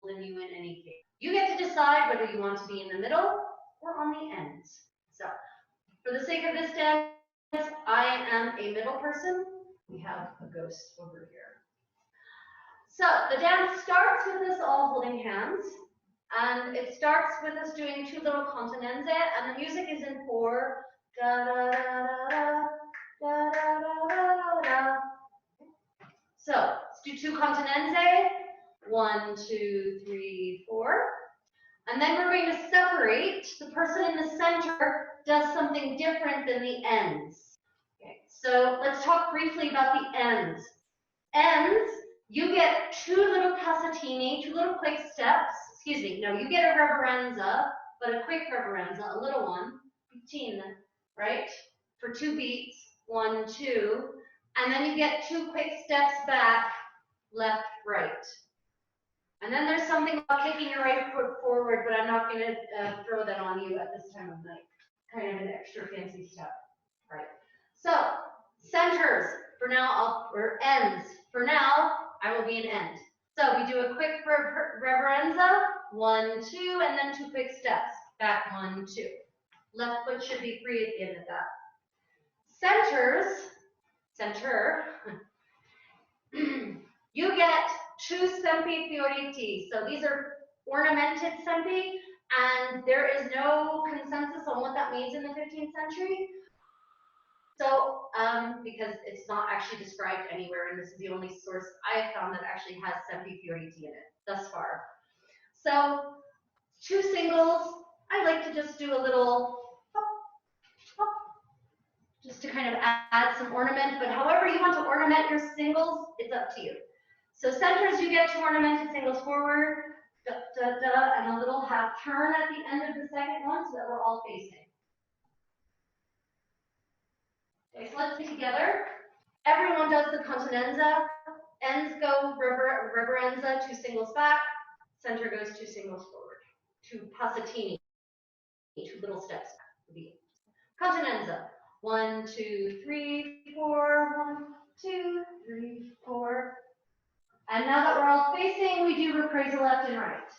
than you in any case. You get to decide whether you want to be in the middle or on the ends. So for the sake of this dance, I am a middle person. We have a ghost over here. So the dance starts with us all holding hands, and it starts with us doing 2 little continenze, and the music is in 4. Da, da, da, da, da, da, da, da, da. So let's do 2 continenze. 1, 2, 3, 4. And then we're going to separate. The person in the center does something different than the ends. Okay, so let's talk briefly about the ends. Ends, you get 2 little passatini, 2 little quick steps. Excuse me, no, you get a reverenza, but a quick reverenza, a little one, 15, right? For 2 beats, 1, 2. And then you get 2 quick steps back, left, right. And then there's something about kicking your right foot forward, but I'm not going to throw that on you at this time of night. Kind of an extra fancy step, right? So centers, for now, or ends. For now, I will be an end. So we do a quick reverenza, 1, 2, and then 2 quick steps. Back, 1, 2. Left foot should be free at the end of that. Centers, center, you get 2 sempi fioriti. So these are ornamented sempi, and there is no consensus on what that means in the 15th century. So, because it's not actually described anywhere, and this is the only source I have found that actually has sempi fioriti in it thus far. So, 2 singles. I like to just do a little hop, hop, just to kind of add some ornament, but however you want to ornament your singles, it's up to you. So centers, you get 2 ornamented singles forward, da, da, da, and a little half turn at the end of the second one so that we're all facing. Okay, so let's be together. Everyone does the continenza. Ends go reverenza, 2 singles back. Center goes 2 singles forward. 2 passatini, 2 little steps back. Continenza. 1, 2, 3, 4. 1, 2, 3, 4. And now that we're all facing, we do reprise left and right.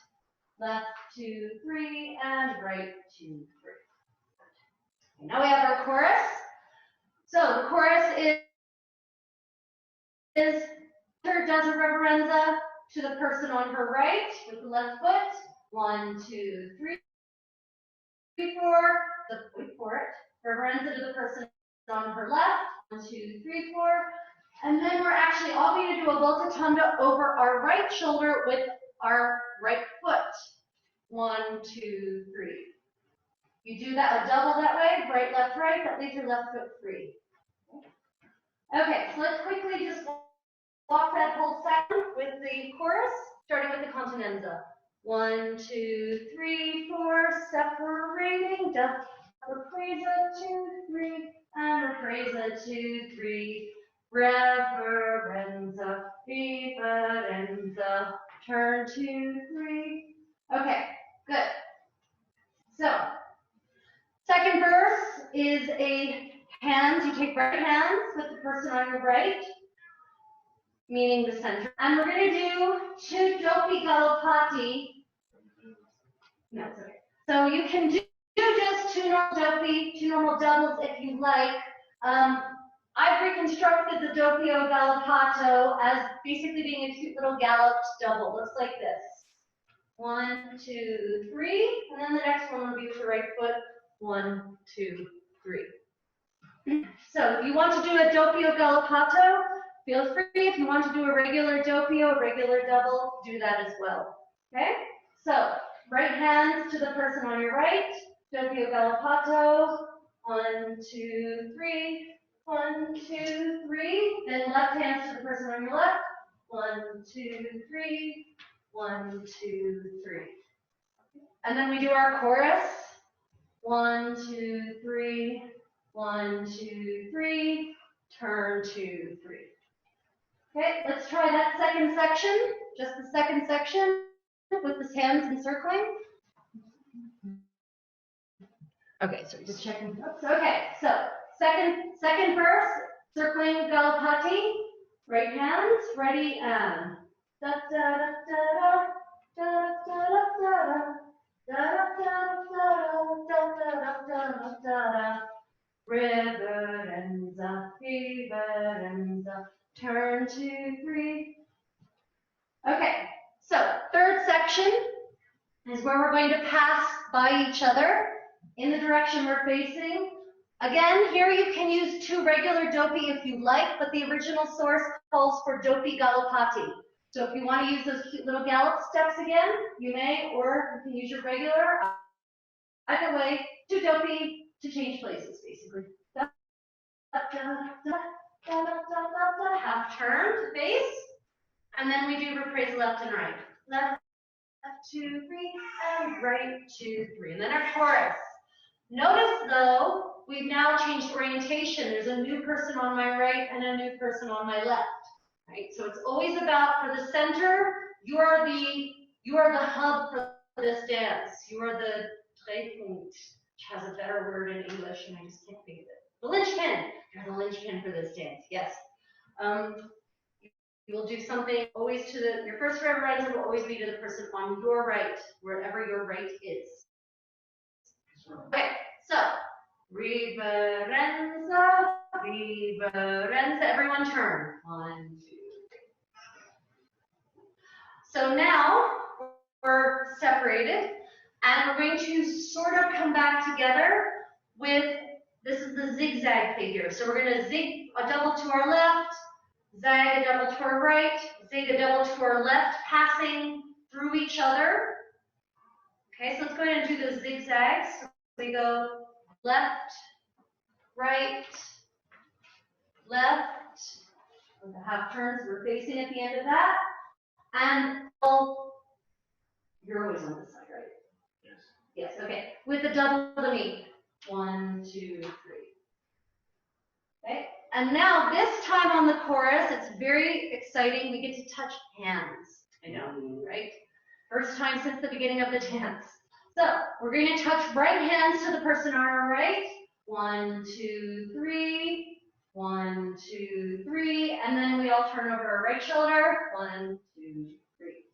Left, 2, 3, and right, 2, 3. And now we have our chorus. So the chorus is her does a reverenza to the person on her right with the left foot. 1, 2, 3, 4. Wait for it. Reverenza to the person on her left. 1, 2, 3, 4. And then we're actually all going to do a volta tonda over our right shoulder with our right foot. 1, 2, 3. You do that a double that way, right, left, right. That leaves your left foot free. Okay, so let's quickly just walk that whole section with the chorus, starting with the continenza. 1, 2, 3, 4, separating, da, represa, 2, 3, and represa, 2, 3, reverenza, reverenza, turn, 2, 3. Okay, good. So, second verse is a hands. You take right hands with the person on your right, meaning the center. And we're going to do 2 doppi gallopatti. No, it's okay. So you can do just 2 normal doppi, 2 normal doubles if you like. I've reconstructed the doppio galoppato as basically being a cute little galloped double. Looks like this. 1, 2, 3. And then the next one will be with the right foot. 1, 2, 3. So if you want to do a doppio galloppato, feel free. If you want to do a regular doppio, a regular double, do that as well. Okay? So right hands to the person on your right. Doppio galloppato. 1, 2, 3. 1, 2, 3. Then left hands to the person on your left. 1, 2, 3. 1, 2, 3. And then we do our chorus. 1, 2, 3. 1, 2, 3. Turn 2, 3. Okay, let's try that second section. Just the second section with the hands encircling. Okay, so just checking. Oops, okay, so second verse, circling Gallopatti. Right hands, ready, and da da da da da da da da da da. Reverenza, reverenza. Turn 2, 3. Okay, so third section is where we're going to pass by each other in the direction we're facing. Again, here you can use 2 regular doppi if you like, but the original source calls for doppi gallopatti. So if you want to use those cute little gallop steps again, you may, or you can use your regular. Either way, 2 doppi to change places, basically. Half turn to face, and then we do reprise left and right. Left, 2, 3, and right, 2, 3. And then our chorus. Notice though, we've now changed orientation. There's a new person on my right and a new person on my left. Right? So it's always about, for the center, you are the hub for this dance. You are the Drehpunkt, which has a better word in English, and I just can't think of it. The linchpin. You're the linchpin for this dance. Yes. You will do something always to your first reverenza will always be to the person on your right, wherever your right is. Okay, so reverenza, reverenza. Everyone turn. 1, 2, 3. So now we're separated, and we're going to sort of come back together with, this is the zigzag figure. So we're going to zig a double to our left, zag a double to our right, zig a double to our left, passing through each other. Okay, so let's go ahead and do those zigzags. So we go left, right, left. With the half turns, we're facing at the end of that. And you're always on this side, right? Yes. Yes, okay. With the double to me. 1, 2, 3. Okay. And now this time on the chorus, it's very exciting. We get to touch hands. I know, right? First time since the beginning of the dance. So we're going to touch right hands to the person on our right. 1, 2, 3. 1, 2, 3. And then we all turn over our right shoulder. 1, 2, 3.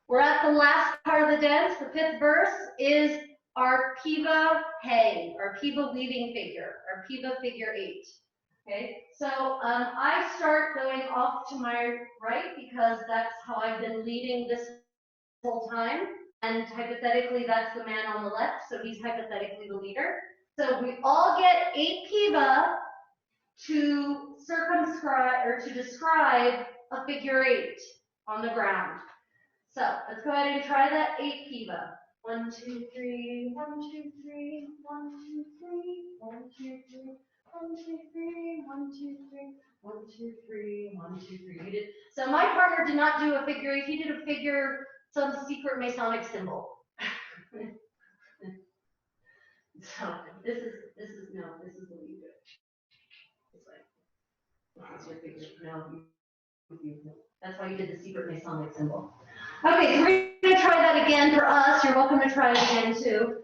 We're at the last part of the dance. The 5th verse is our Piva hay, our Piva weaving figure, our Piva figure 8. Okay, so I start going off to my right because that's how I've been leading this whole time. And hypothetically, that's the man on the left, so he's hypothetically the leader. So we all get 8 Piva to circumscribe or to describe a figure 8 on the ground. So let's go ahead and try that 8 Piva. 1, 2, 3, 1, 2, 3, 1, 2, 3, 1, 2, 3, 1, 2, 3, 1, 2, 3, 1, 2, 3, 1, 2, 3. You did. So my partner did not do a figure 8. He did a figure, some secret Masonic symbol. So this is the lead. It's like, this is your figure. No, that's why you did the secret Masonic symbol. Okay, so we're going to try that again for us. You're welcome to try it again too.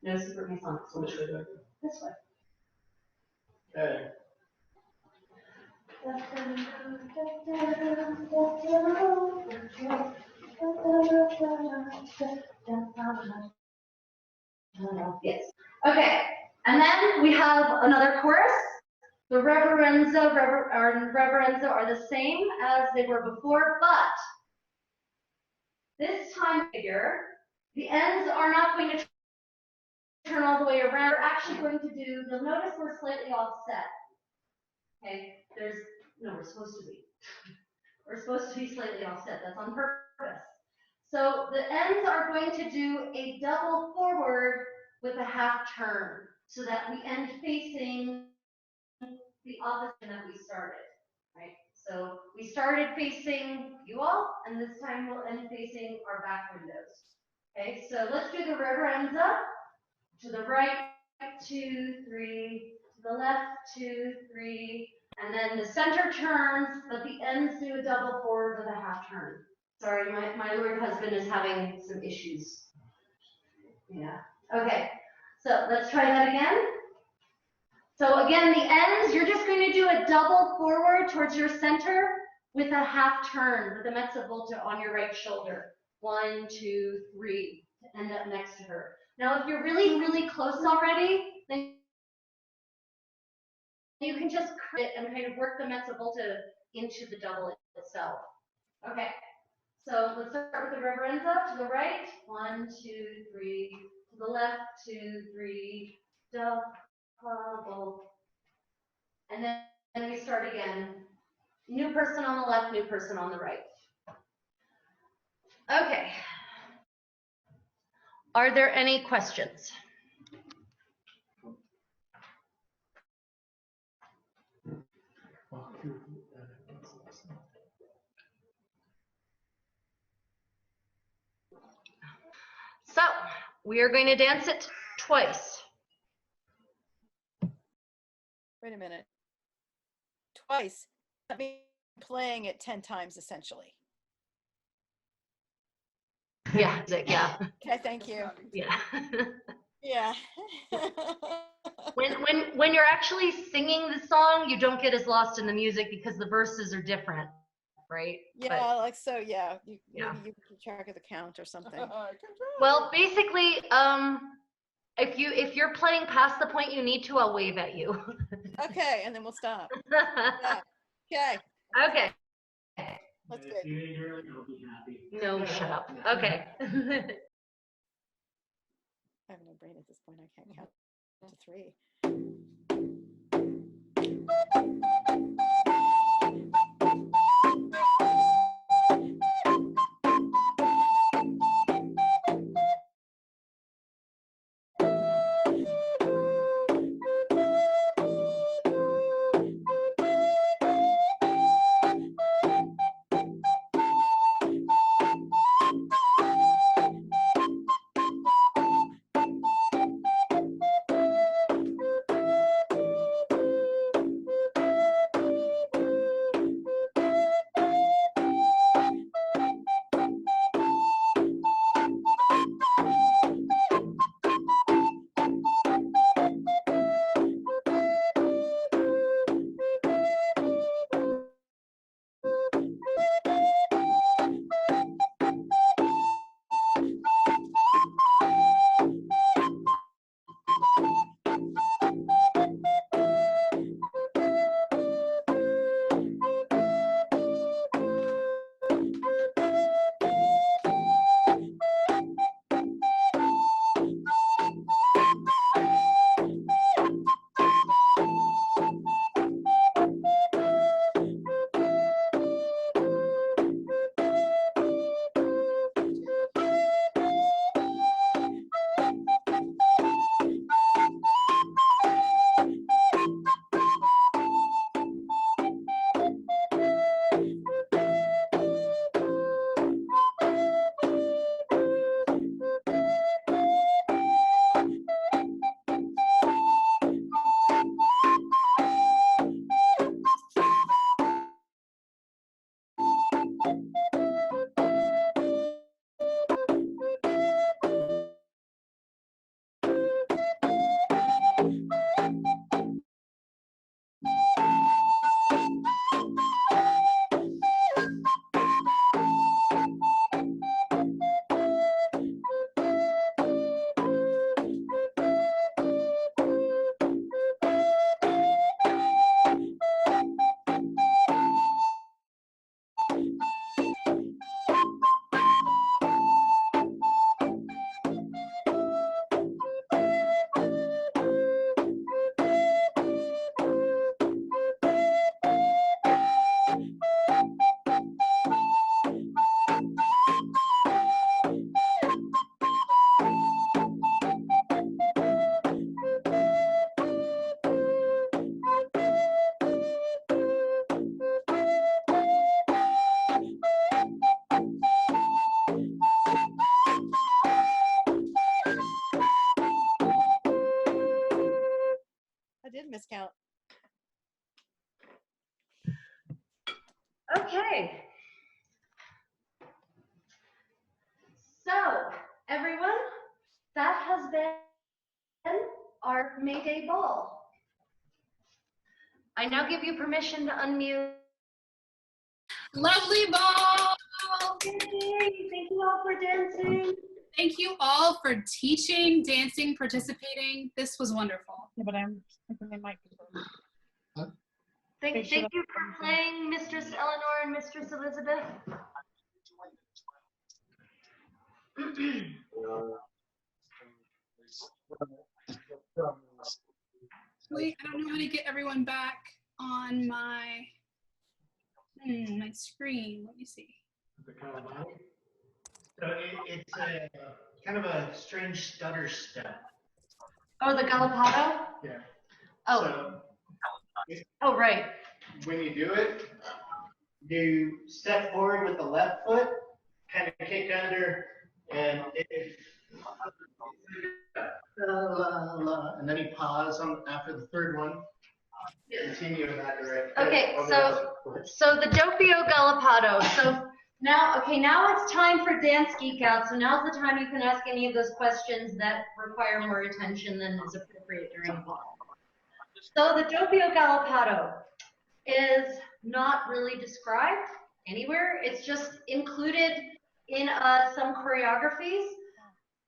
No secret Masonic symbol. Which way do I go? This way. Okay. Yes. Okay, and then we have another chorus. The reverenza are the same as they were before, but This time figure, the ends are not going to turn all the way around. We're actually going to do, you'll notice we're slightly offset. Okay, we're supposed to be. We're supposed to be slightly offset. That's on purpose. So the ends are going to do a double forward with a half turn so that we end facing the opposite that we started, right? So we started facing you all, and this time we'll end facing our back windows. Okay, so let's do the reverenza. To the right, 2, 3, to the left, 2, 3, and then the center turns, but the ends do a double forward with a half turn. Sorry, my Lord husband is having some issues. Yeah. Okay, so let's try that again. So again, the ends, you're just going to do a double forward towards your center with a half turn with a mezza volta on your right shoulder. 1, 2, 3, to end up next to her. Now, if you're really, really close already, then you can just crit and kind of work the mezza volta into the double itself. Okay, so let's start with the reverenza to the right. 1, 2, 3, to the left, 2, 3, double. And then we start again. New person on the left, new person on the right. Okay. Are there any questions? So we are going to dance it twice. Wait a minute. Twice. That means playing it 10 times essentially. Yeah, yeah. Okay, thank you. Yeah. Yeah. when you're actually singing the song, you don't get as lost in the music because the verses are different, right? Yeah, but, like so. Yeah, maybe you can keep track of the count or something. Well, basically, if you're playing past the point you need to, I'll wave at you. Okay, and then we'll stop. Yeah. Okay. Okay. That's If good. you ain't early, I'll be happy. No, shut up. Okay. I have no brain at this point. I can't count to 3. Okay. So, everyone, that has been our May Day ball. I now give you permission to unmute. Lovely ball. Yay, thank you all for dancing. Thank you all for teaching, dancing, participating. This was wonderful. Yeah, but I'm thinking they might be. Thank you for playing, Mistress Eleanor and Mistress Elizabeth. Wait, I don't know how to get everyone back on my my screen. Let me see. The Gallopatti. So it's a kind of a strange stutter step. Oh, the Gallopatto? Yeah. Oh. So Oh, right. when you do it, you step forward with the left foot, kind of kick under, and and then you pause after the third one. Continue in that direction. Okay, so the doppio Gallopatto. So now it's time for Dance Geek Out. So now's the time you can ask any of those questions that require more attention than is appropriate during the ball. So the doppio Gallopatto is not really described anywhere. It's just included in some choreographies.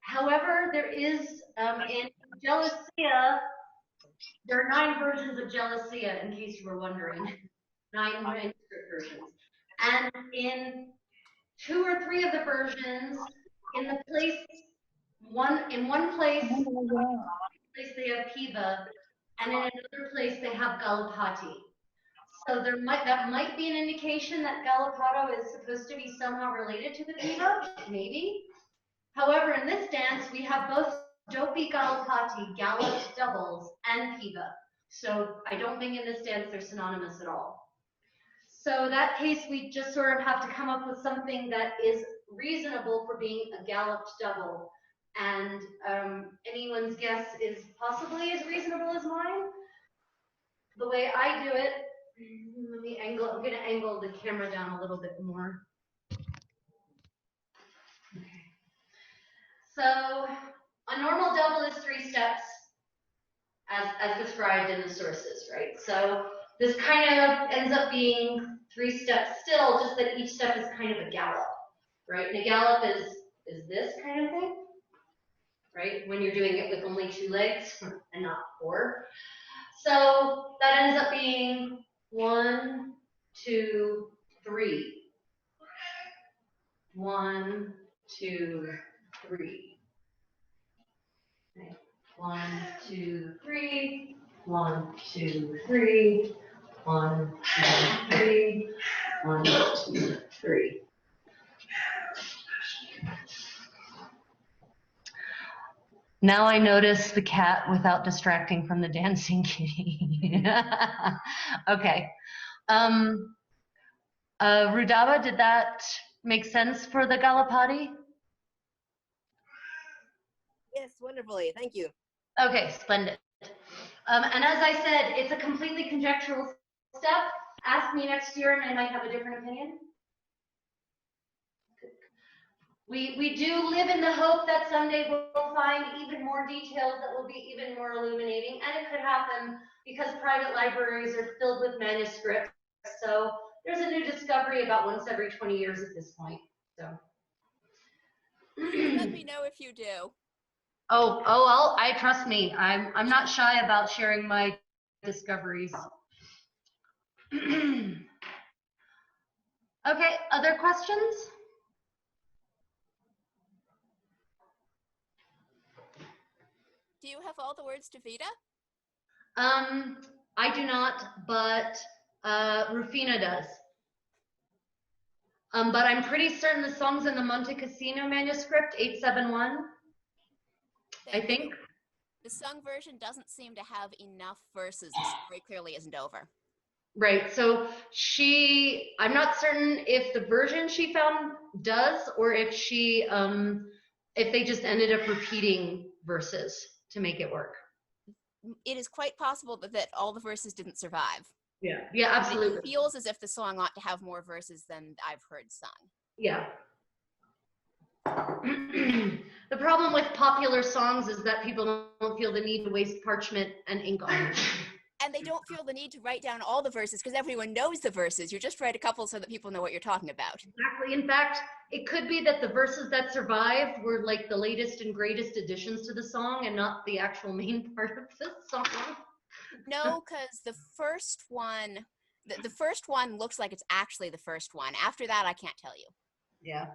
However, there is in Gelosia, there are 9 versions of Gelosia, in case you were wondering. 9 manuscript versions. And in 2 or 3 of the versions, in one place they have Piva, and in another place they have Gallopatti. So that might be an indication that Gallopatto is supposed to be somehow related to the Piva, maybe. However, in this dance, we have both doppi Gallopatti, gallop doubles, and Piva. So I don't think in this dance they're synonymous at all. So in that case, we just sort of have to come up with something that is reasonable for being a galloped double. And anyone's guess is possibly as reasonable as mine. The way I do it, I'm gonna angle the camera down a little bit more. Okay. So a normal double is 3 steps as described in the sources, right? So this kind of ends up being 3 steps still, just that each step is kind of a gallop, right? And a gallop is this kind of thing, right? When you're doing it with only 2 legs and not 4. So that ends up being 1, 2, 3. 1, 2, 3. Okay. 1, 2, 3. 1, 2, 3. 1, 2, 3. 1, 2, 3. Now I notice the cat without distracting from the dancing kitty. Okay. Rudaba, did that make sense for the Gallopatti? Yes, wonderfully. Thank you. Okay, splendid. And as I said, it's a completely conjectural step. Ask me next year and I might have a different opinion. We do live in the hope that someday we'll find even more details that will be even more illuminating, and it could happen because private libraries are filled with manuscripts. So there's a new discovery about once every 20 years at this point. So Let me know if you do. I trust me. I'm not shy about sharing my discoveries. Okay, other questions? Do you have all the words to Vita? I do not, but Rufina does. But I'm pretty certain the song's in the Monte Cassino manuscript, 871. I think. The sung version doesn't seem to have enough verses. The story clearly isn't over. Right, so I'm not certain if the version she found does, or if if they just ended up repeating verses to make it work. It is quite possible that all the verses didn't survive. Yeah, yeah, absolutely. It feels as if the song ought to have more verses than I've heard sung. Yeah. The problem with popular songs is that people don't feel the need to waste parchment and ink on them. And they don't feel the need to write down all the verses because everyone knows the verses. You just write a couple so that people know what you're talking about. Exactly. In fact, it could be that the verses that survived were like the latest and greatest additions to the song and not the actual main part of the song. No, because the first one, the first one looks like it's actually the first one. After that, I can't tell you. Yeah.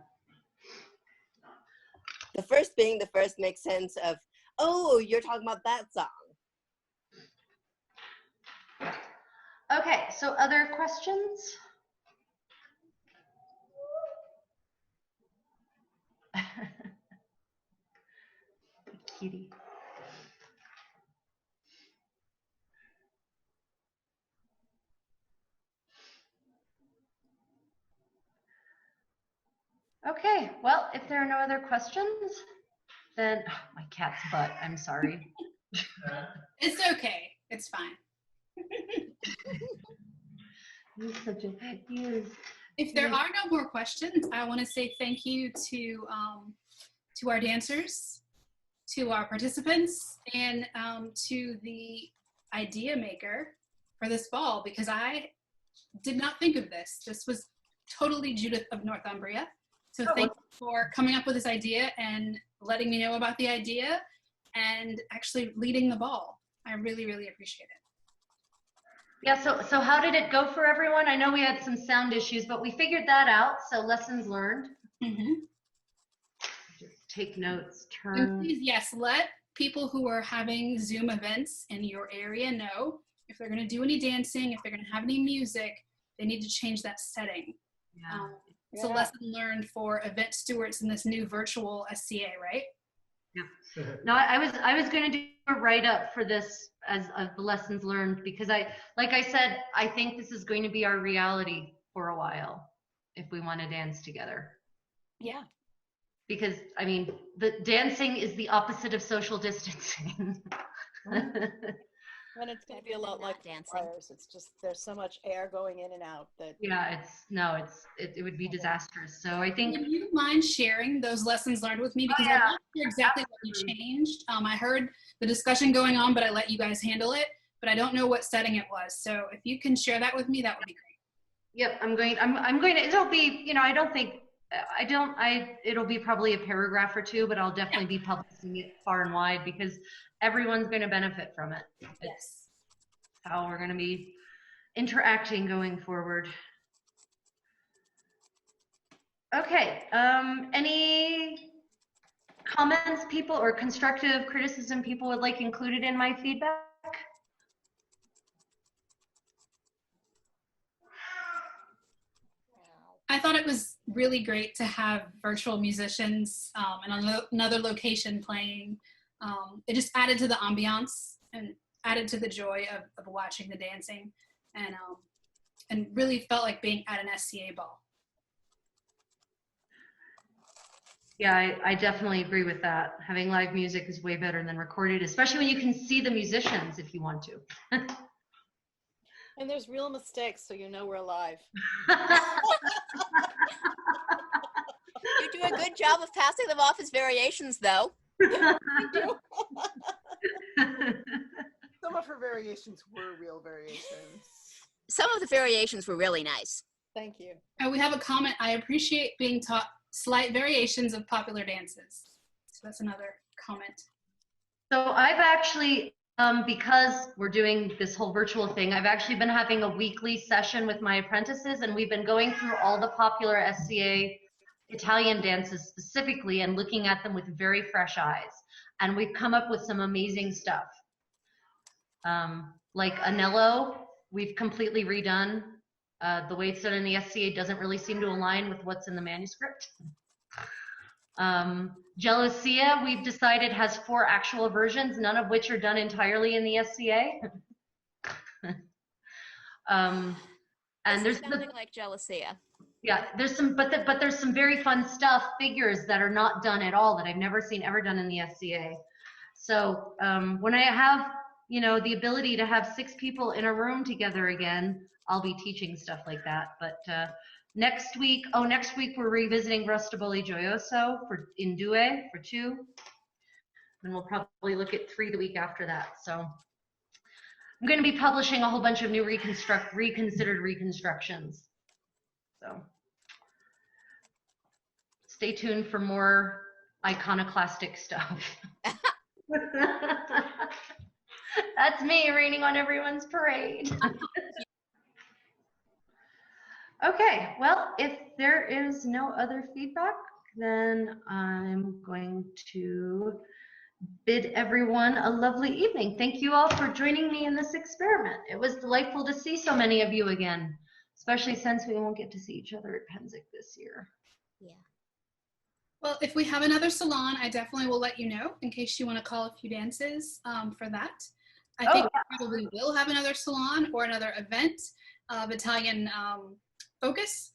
The first being the first makes sense of, oh, you're talking about that song. Okay, so other questions? Kitty. Okay, well, if there are no other questions, then my cat's butt, I'm sorry. It's okay. It's fine. He's such a, he is. If there are no more questions, I want to say thank you to our dancers, to our participants, and to the idea maker for this ball, because I did not think of this. This was totally Judith of Northumbria. So thank you for coming up with this idea and letting me know about the idea and actually leading the ball. I really, really appreciate it. Yeah, so how did it go for everyone? I know we had some sound issues, but we figured that out, so lessons learned. Mm-hmm. Just take notes, And turn. please, yes, let people who are having Zoom events in your area know if they're going to do any dancing, if they're going to have any music, they need to change that setting. Yeah. It's a lesson learned for event stewards in this new virtual SCA, right? Yeah. No, I was going to do a write-up for this as of the lessons learned, because like I said, I think this is going to be our reality for a while if we want to dance together. Yeah. Because I mean, the dancing is the opposite of social distancing. And it's going to be a lot like dancing. fires. It's just, there's so much air going in and out that. Yeah, it would be disastrous. So I think. Would you mind sharing those lessons learned with me? Because yeah, I'm not sure exactly what you changed. I heard the discussion going on, but I let you guys handle it. But I don't know what setting it was. So if you can share that with me, that would be great. Yep, I'm going to, it'll be, I don't think, it'll be probably a paragraph or two, but I'll definitely be publishing it far and wide because everyone's going to benefit from it. Yes. How we're going to be interacting going forward. Okay, any comments people or constructive criticism people would like included in my feedback? I thought it was really great to have virtual musicians and another location playing. It just added to the ambiance and added to the joy of watching the dancing, and really felt like being at an SCA ball. Yeah, I definitely agree with that. Having live music is way better than recorded, especially when you can see the musicians if you want to. And there's real mistakes, so you know we're live. You do a good job of passing them off as variations, though. Yeah, we do. Some of her variations were real variations. Some of the variations were really nice. Thank you. We have a comment. I appreciate being taught slight variations of popular dances. So that's another comment. So I've actually, because we're doing this whole virtual thing, I've actually been having a weekly session with my apprentices, and we've been going through all the popular SCA Italian dances specifically and looking at them with very fresh eyes. And we've come up with some amazing stuff. Like Anello, we've completely redone. The way it's done in the SCA doesn't really seem to align with what's in the manuscript. Gelosia, we've decided, has 4 actual versions, none of which are done entirely in the SCA. And there's something like Gelosia. Yeah, there's some, but there's some very fun stuff, figures that are not done at all that I've never seen ever done in the SCA. So when I have, you know, the ability to have 6 people in a room together again, I'll be teaching stuff like that. But next week we're revisiting Rostaboli Gioioso in Due for 2. And we'll probably look at 3 the week after that. So I'm going to be publishing a whole bunch of new reconsidered reconstructions. So stay tuned for more iconoclastic stuff. That's me raining on everyone's parade. Okay, well, if there is no other feedback, then I'm going to bid everyone a lovely evening. Thank you all for joining me in this experiment. It was delightful to see so many of you again, especially since we won't get to see each other at Penzic this year. Yeah. Well, if we have another salon, I definitely will let you know in case you want to call a few dances for that. I think we probably will have another salon or another event of Italian focus.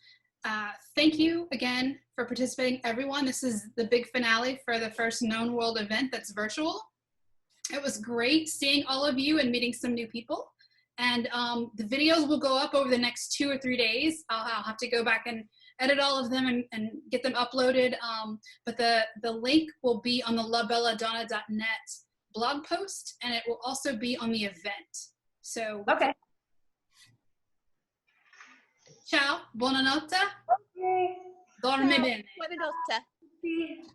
Thank you again for participating, everyone. This is the big finale for the first Known World event that's virtual. It was great seeing all of you and meeting some new people. And the videos will go up over the next 2 or 3 days. I'll have to go back and edit all of them and get them uploaded. But the link will be on the labelladonna.net blog post, and it will also be on the event. So, Okay. Ciao, buonanotte. Okay. Dormi bene. Buonanotte. See.